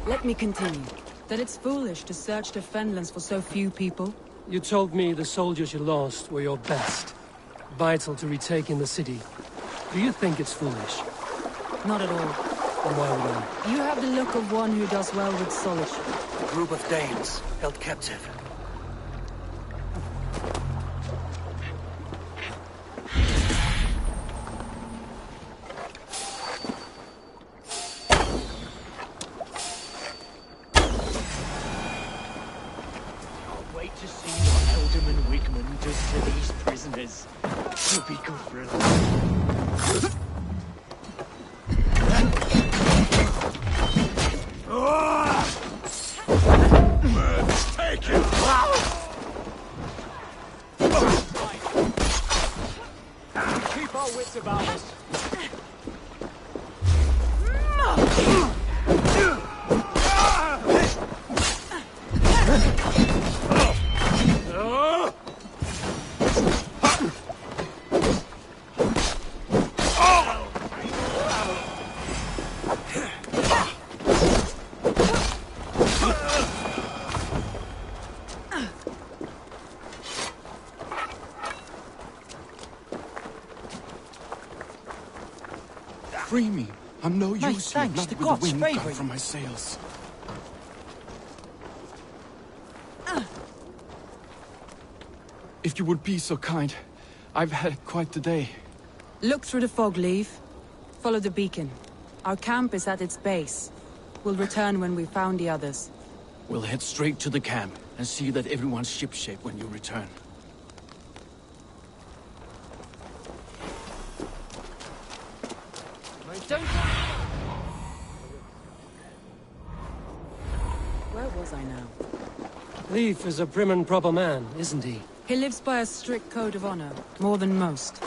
Let me continue. That it's foolish to search the Fenlands for so few people. You told me the soldiers you lost were your best. Vital to retaking the city. Do you think it's foolish? Not at all. Then why would I? You have the look of one who does well with solitude. A group of Danes held captive. Wait to see what Alderman Wigmund does to these prisoners. He'll be Take it! Keep our wits about us. Free me. I'm no Mate, use here, thanks. not The with the gods wind favour come you. from my sails. If you would be so kind, I've had quite the day. Look through the fog, Leaf. Follow the beacon. Our camp is at its base. We'll return when we've found the others. We'll head straight to the camp and see that everyone's shipshape when you return. Where was I now? Leif is a prim and proper man, isn't he? He lives by a strict code of honor, more than most.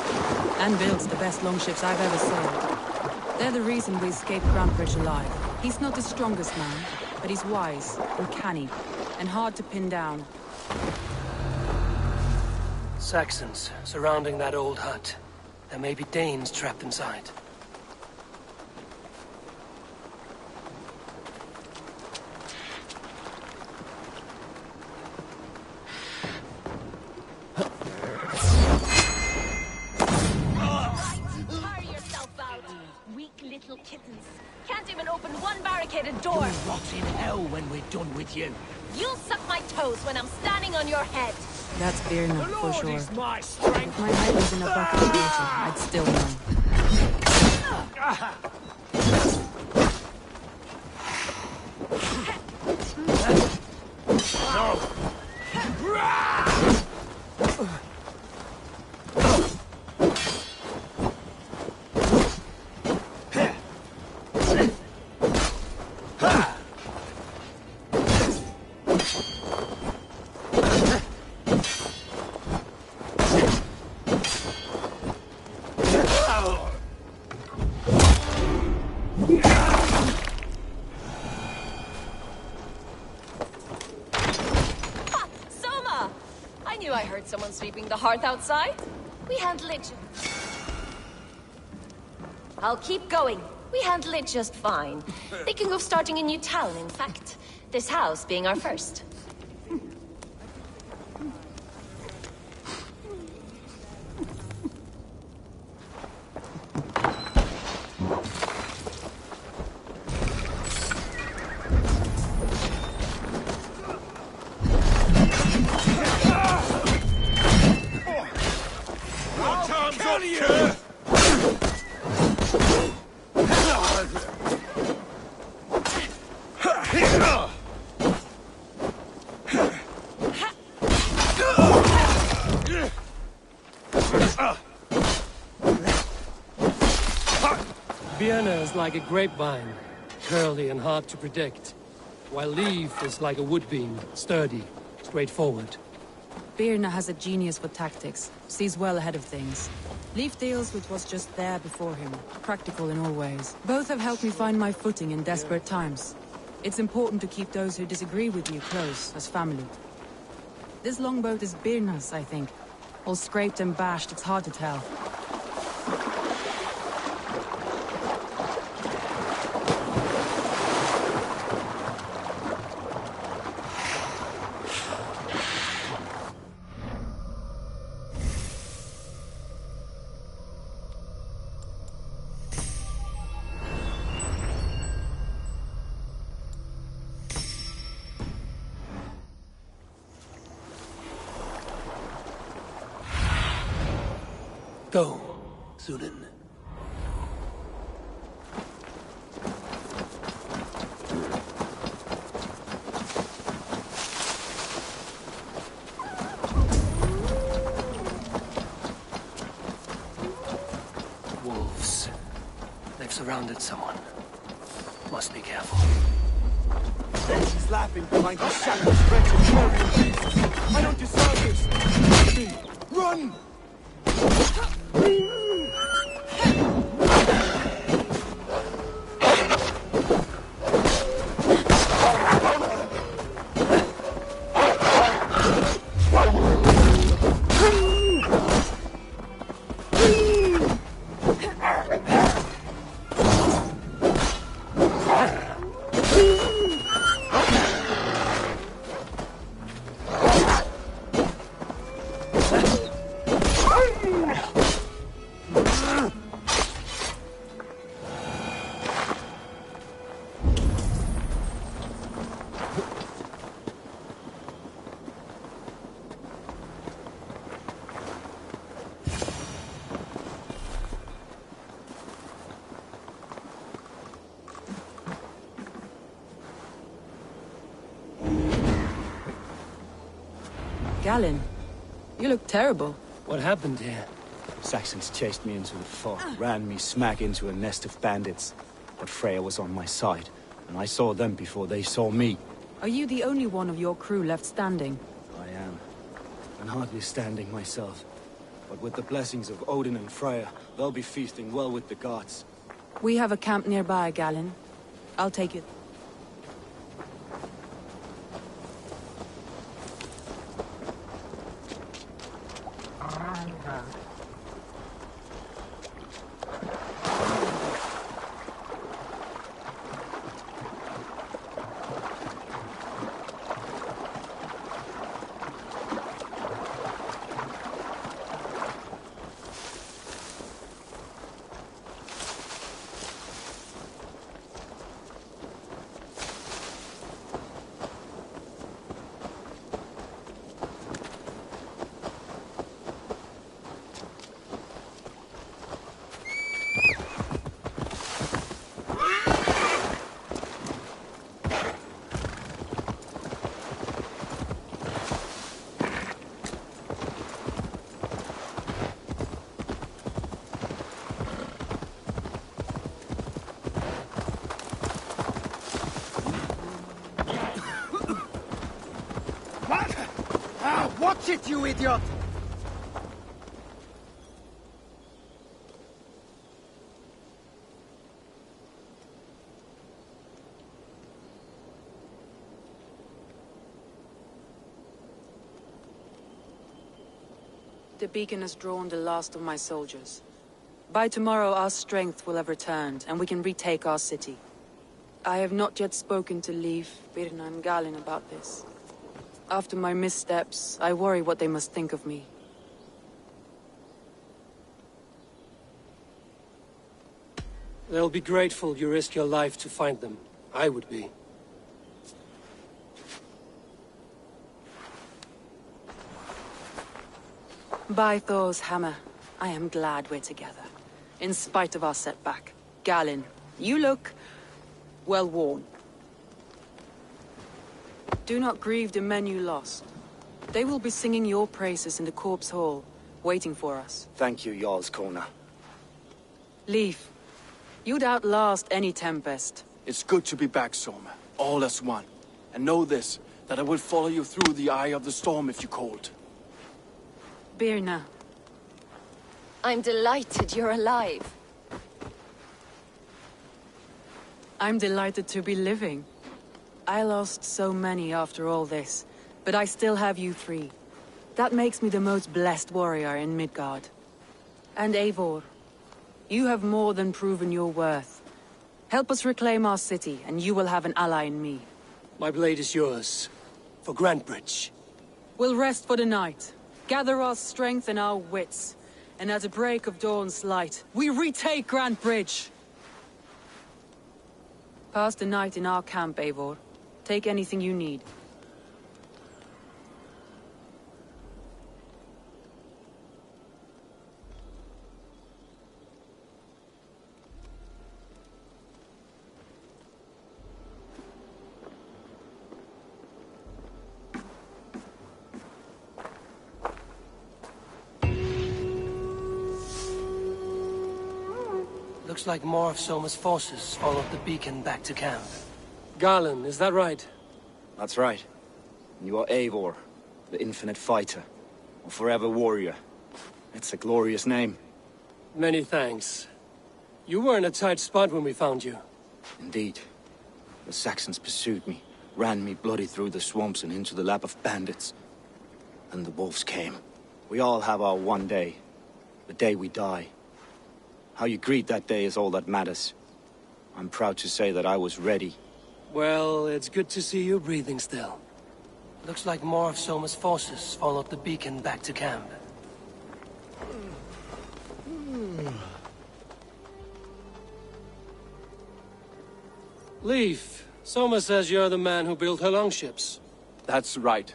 And builds the best longships I've ever sailed. They're the reason we escaped Grantebridge alive. He's not the strongest man, but he's wise and canny, and hard to pin down. Saxons surrounding that old hut. There may be Danes trapped inside. Little kittens. Can't even open one barricaded door. You'll rot in hell when we're done with you. You'll suck my toes when I'm standing on your head. That's Birna, The for Lord sure. is my strength. If my head was in a bucket of water, I'd still know. Ha! Soma! I knew I heard someone sweeping the hearth outside. We handle it. I'll keep going. We handle it just fine. Thinking of starting a new town, in fact. This house being our first. I'll kill you! Vienna is like a grapevine, curly and hard to predict, while Leif is like a woodbeam, sturdy, straightforward. Birna has a genius for tactics, sees well ahead of things. Leif deals with what's just there before him, practical in all ways. Both have helped me find my footing in desperate times. It's important to keep those who disagree with you close, as family. This longboat is Birna's, I think. All scraped and bashed, it's hard to tell. Go, Sunan. I've surrounded someone. Must be careful. He's laughing behind his shackles, wretched carrion beasts. I don't deserve this. Leave me. Run! Galen, you look terrible. What happened here? Saxons chased me into the fog, ran me smack into a nest of bandits. But Freya was on my side, and I saw them before they saw me. Are you the only one of your crew left standing? I am. And hardly standing myself. But with the blessings of Odin and Freya, they'll be feasting well with the gods. We have a camp nearby, Galen. I'll take it. Watch it, you idiot! The beacon has drawn the last of my soldiers. By tomorrow our strength will have returned, and we can retake our city. I have not yet spoken to Leif, Birna and Galen about this. After my missteps, I worry what they must think of me. They'll be grateful you risked your life to find them. I would be. By Thor's hammer, I am glad we're together. In spite of our setback. Galen, you look well worn. Do not grieve the men you lost. They will be singing your praises in the corpse hall, waiting for us. Thank you, Jarl's Kona. Leif, you'd outlast any tempest. It's good to be back, Soma. All as one. And know this, that I will follow you through the eye of the storm if you called. Birna. I'm delighted you're alive. I'm delighted to be living. I lost so many after all this, but I still have you three. That makes me the most blessed warrior in Midgard. And Eivor, you have more than proven your worth. Help us reclaim our city, and you will have an ally in me. My blade is yours. For Grantebridge. We'll rest for the night, gather our strength and our wits, and at the break of dawn's light, we retake Grantebridge! Pass the night in our camp, Eivor. Take anything you need. Looks like more of Soma's forces followed the beacon back to camp. Garland, is that right? That's right. You are Eivor, the infinite fighter, or forever warrior. It's a glorious name. Many thanks. You were in a tight spot when we found you. Indeed. The Saxons pursued me, ran me bloody through the swamps and into the lap of bandits. Then the wolves came. We all have our one day. The day we die. How you greet that day is all that matters. I'm proud to say that I was ready. Well, it's good to see you breathing still. Looks like more of Soma's forces followed the beacon back to camp. Leif, Soma says you're the man who built her longships. That's right.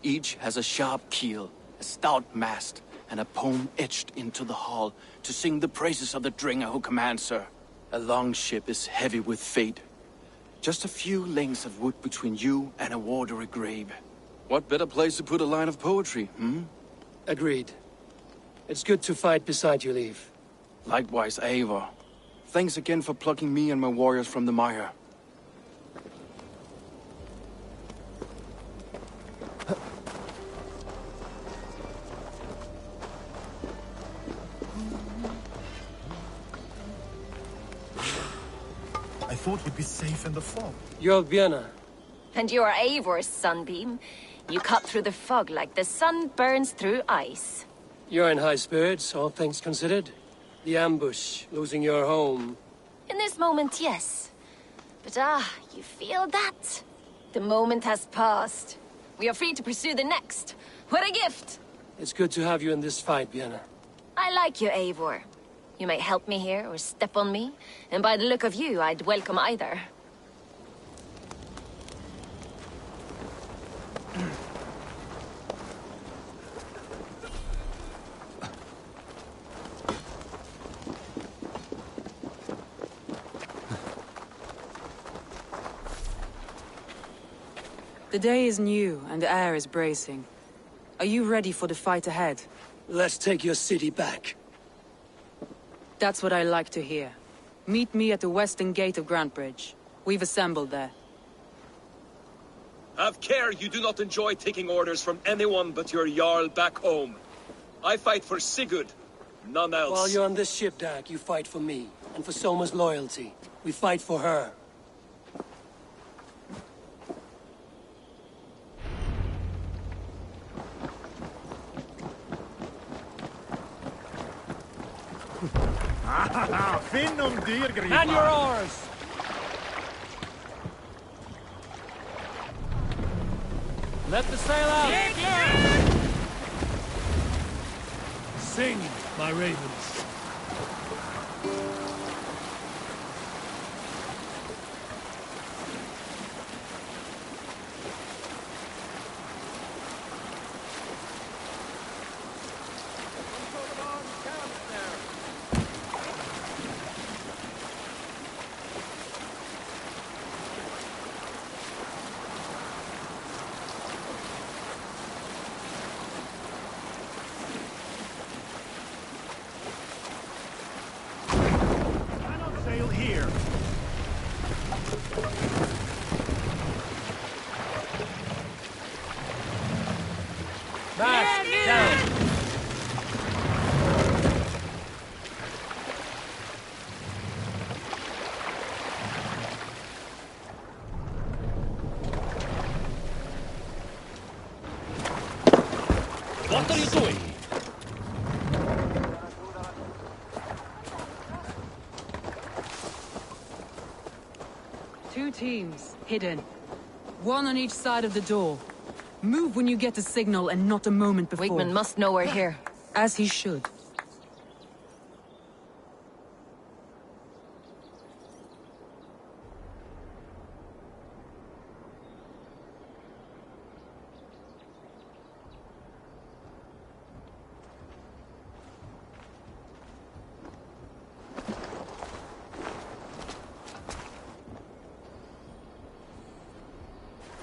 Each has a sharp keel, a stout mast, and a poem etched into the hull to sing the praises of the Dringer who commands her. A longship is heavy with fate. Just a few lengths of wood between you and a watery grave. What better place to put a line of poetry, hmm? Agreed. It's good to fight beside you, Leif. Likewise, Eivor. Thanks again for plucking me and my warriors from the mire. I thought we'd be safe in the fog. You're Vienna. And you are Eivor's sunbeam. You cut through the fog like the sun burns through ice. You're in high spirits, all things considered. The ambush, losing your home. In this moment, yes. But you feel that? The moment has passed. We are free to pursue the next. What a gift! It's good to have you in this fight, Vienna. I like you, Eivor. You may help me here or step on me, and by the look of you, I'd welcome either. The day is new, and the air is bracing. Are you ready for the fight ahead? Let's take your city back. That's what I like to hear. Meet me at the western gate of Grantebridge. We've assembled there. Have care you do not enjoy taking orders from anyone but your Jarl back home. I fight for Sigurd, none else. While you're on this ship, Dak, you fight for me, and for Soma's loyalty. We fight for her. And your oars! Let the sail out! Sing, my ravens. What are you doing? Two teams, hidden. One on each side of the door. Move when you get a signal and not a moment before. Wigman must know we're here. As he should.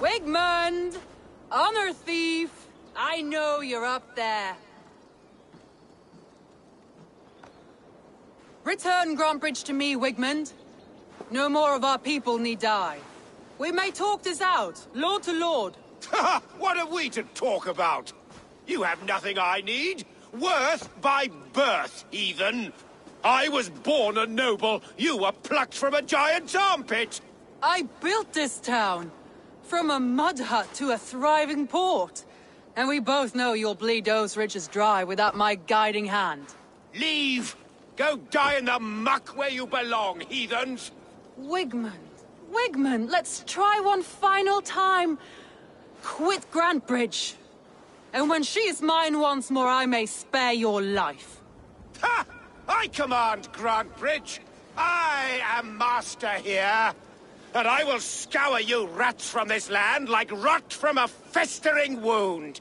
Wigmund! Honor thief! I know you're up there. Return Grantbridge to me, Wigmund. No more of our people need die. We may talk this out, lord to lord. What have we to talk about? You have nothing I need. Worth by birth, heathen. I was born a noble. You were plucked from a giant's armpit. I built this town. From a mud hut to a thriving port. And we both know you'll bleed those riches dry without my guiding hand. Leave! Go die in the muck where you belong, heathens! Wigmund, let's try one final time. Quit Grantbridge. And when she is mine once more, I may spare your life. Ha! I command Grantbridge. I am master here. And I will scour you rats from this land like rot from a festering wound.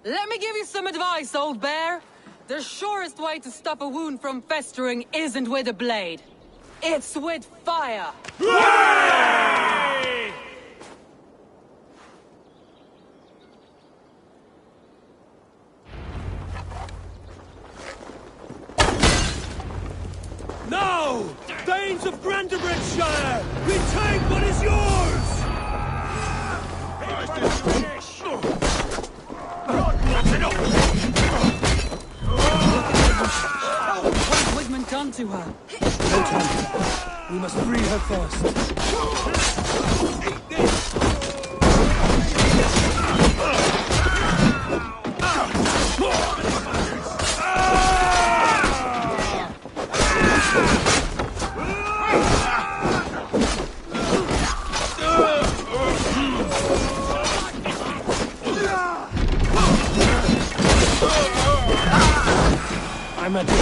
Let me give you some advice, old bear. The surest way to stop a wound from festering isn't with a blade. It's with fire. Hooray! Now! Thanes of Grantebridgeshire! Retake what is yours! What has Wigmund done to her? No time. We must free her first. I'm at your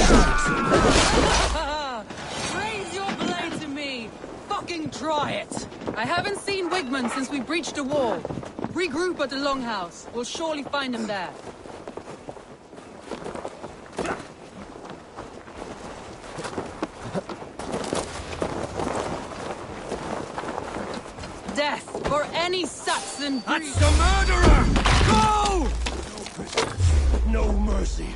Raise your blade to me! Fucking try it! I haven't seen Wigmund since we breached the wall. Regroup at the Longhouse. We'll surely find him there. Death for any Saxon breed! That's the murderer! Go! No mercy.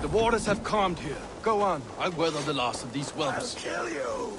The waters have calmed here. Go on. I'll weather the last of these whelps. I'll kill you!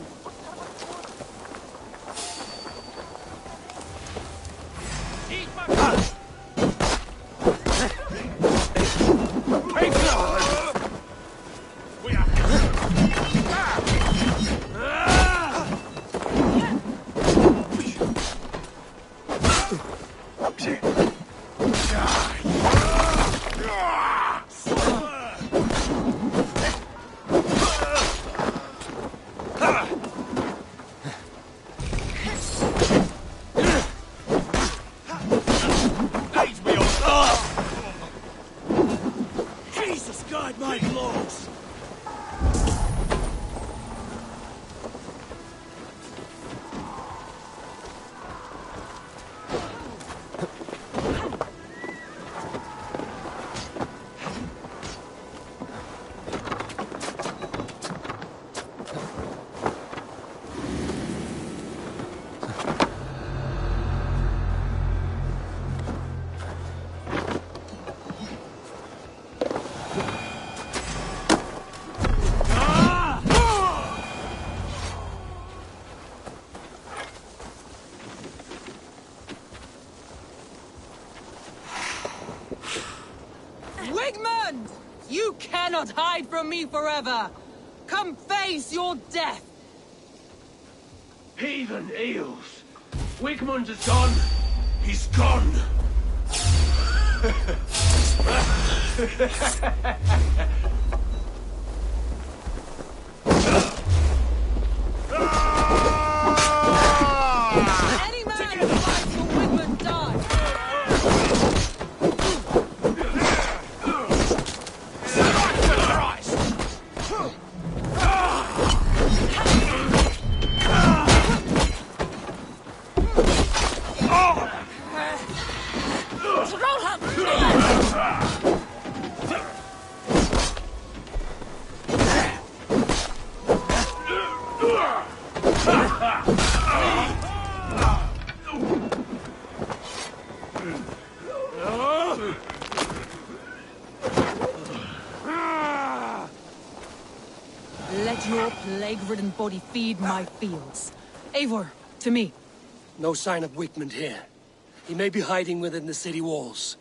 Wigmund! You cannot hide from me forever! Come face your death! Heathen eels! Wigmund is gone! He's gone! Any man who fights for Wigmund dies! Let your plague-ridden body feed my fields. Eivor, to me. No sign of Wigmund here. He may be hiding within the city walls.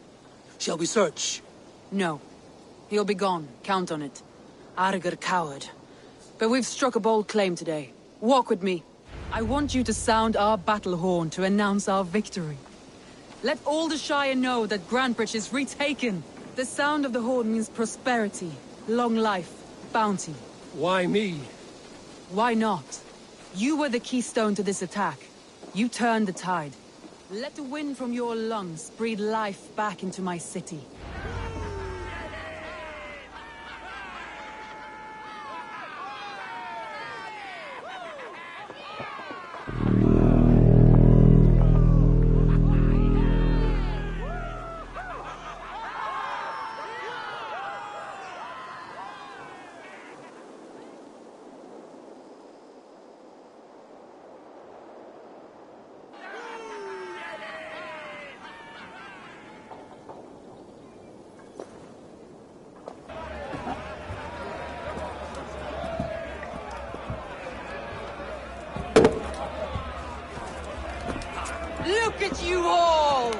Shall we search? No. He'll be gone, count on it. Arger coward. But we've struck a bold claim today. Walk with me. I want you to sound our battle horn to announce our victory. Let all the Shire know that Grantebridge is retaken. The sound of the horn means prosperity, long life, bounty. Why me? Why not? You were the keystone to this attack. You turned the tide. Let the wind from your lungs breathe life back into my city. Look at you all!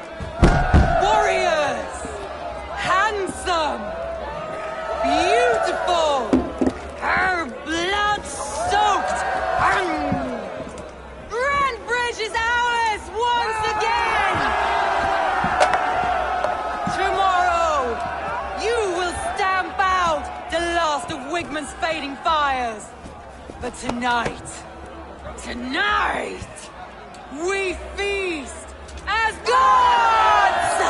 Warriors! Handsome! Beautiful! Her blood-soaked! Grantebridge is ours once again! Tomorrow, you will stamp out the last of Wigmund's fading fires. But tonight, we feast as gods!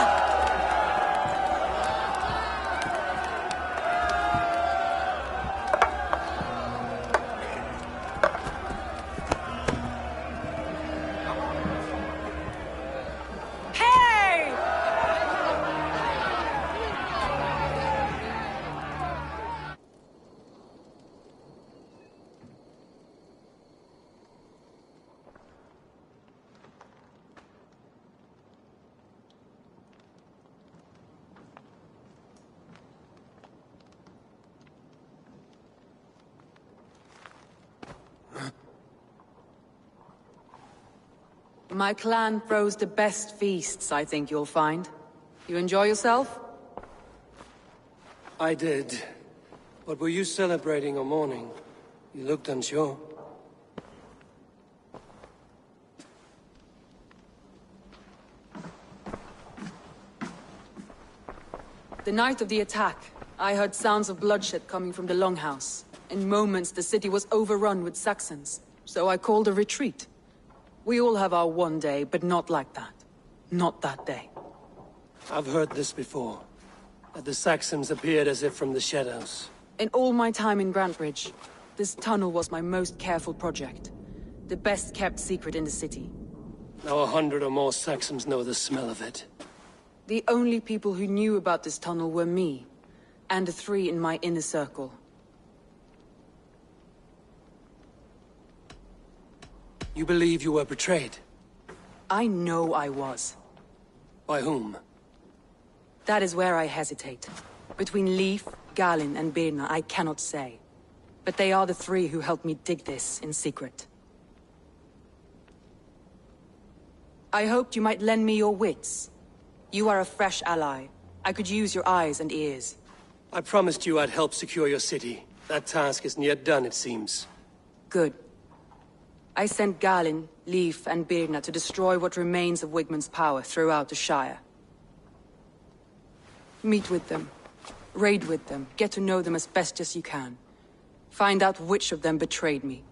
Hey! My clan throws the best feasts, I think you'll find. You enjoy yourself? I did. But were you celebrating or mourning? You looked unsure. The night of the attack, I heard sounds of bloodshed coming from the Longhouse. In moments, the city was overrun with Saxons, so I called a retreat. We all have our one day, but not like that. Not that day. I've heard this before. That the Saxons appeared as if from the shadows. In all my time in Grantebridge, this tunnel was my most careful project. The best kept secret in the city. Now 100 or more Saxons know the smell of it. The only people who knew about this tunnel were me, and the 3 in my inner circle. You believe you were betrayed? I know I was. By whom? That is where I hesitate. Between Leif, Galin, and Birna, I cannot say. But they are the 3 who helped me dig this in secret. I hoped you might lend me your wits. You are a fresh ally, I could use your eyes and ears. I promised you I'd help secure your city. That task isn't yet done, it seems. Good. I sent Galin, Leif, and Birna to destroy what remains of Wigmund's power throughout the Shire. Meet with them. Raid with them. Get to know them as best as you can. Find out which of them betrayed me.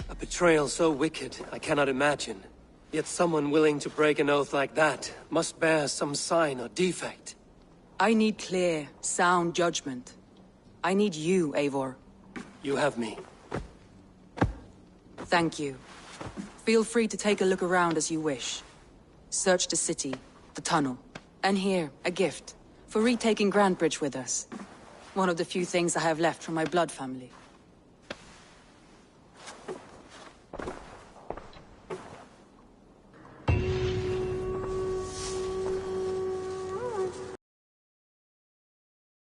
A betrayal so wicked, I cannot imagine. Yet someone willing to break an oath like that must bear some sign or defect. I need clear, sound judgment. I need you, Eivor. You have me. Thank you. Feel free to take a look around as you wish. Search the city, the tunnel, and here, a gift, for retaking Grantebridge with us. One of the few things I have left from my blood family.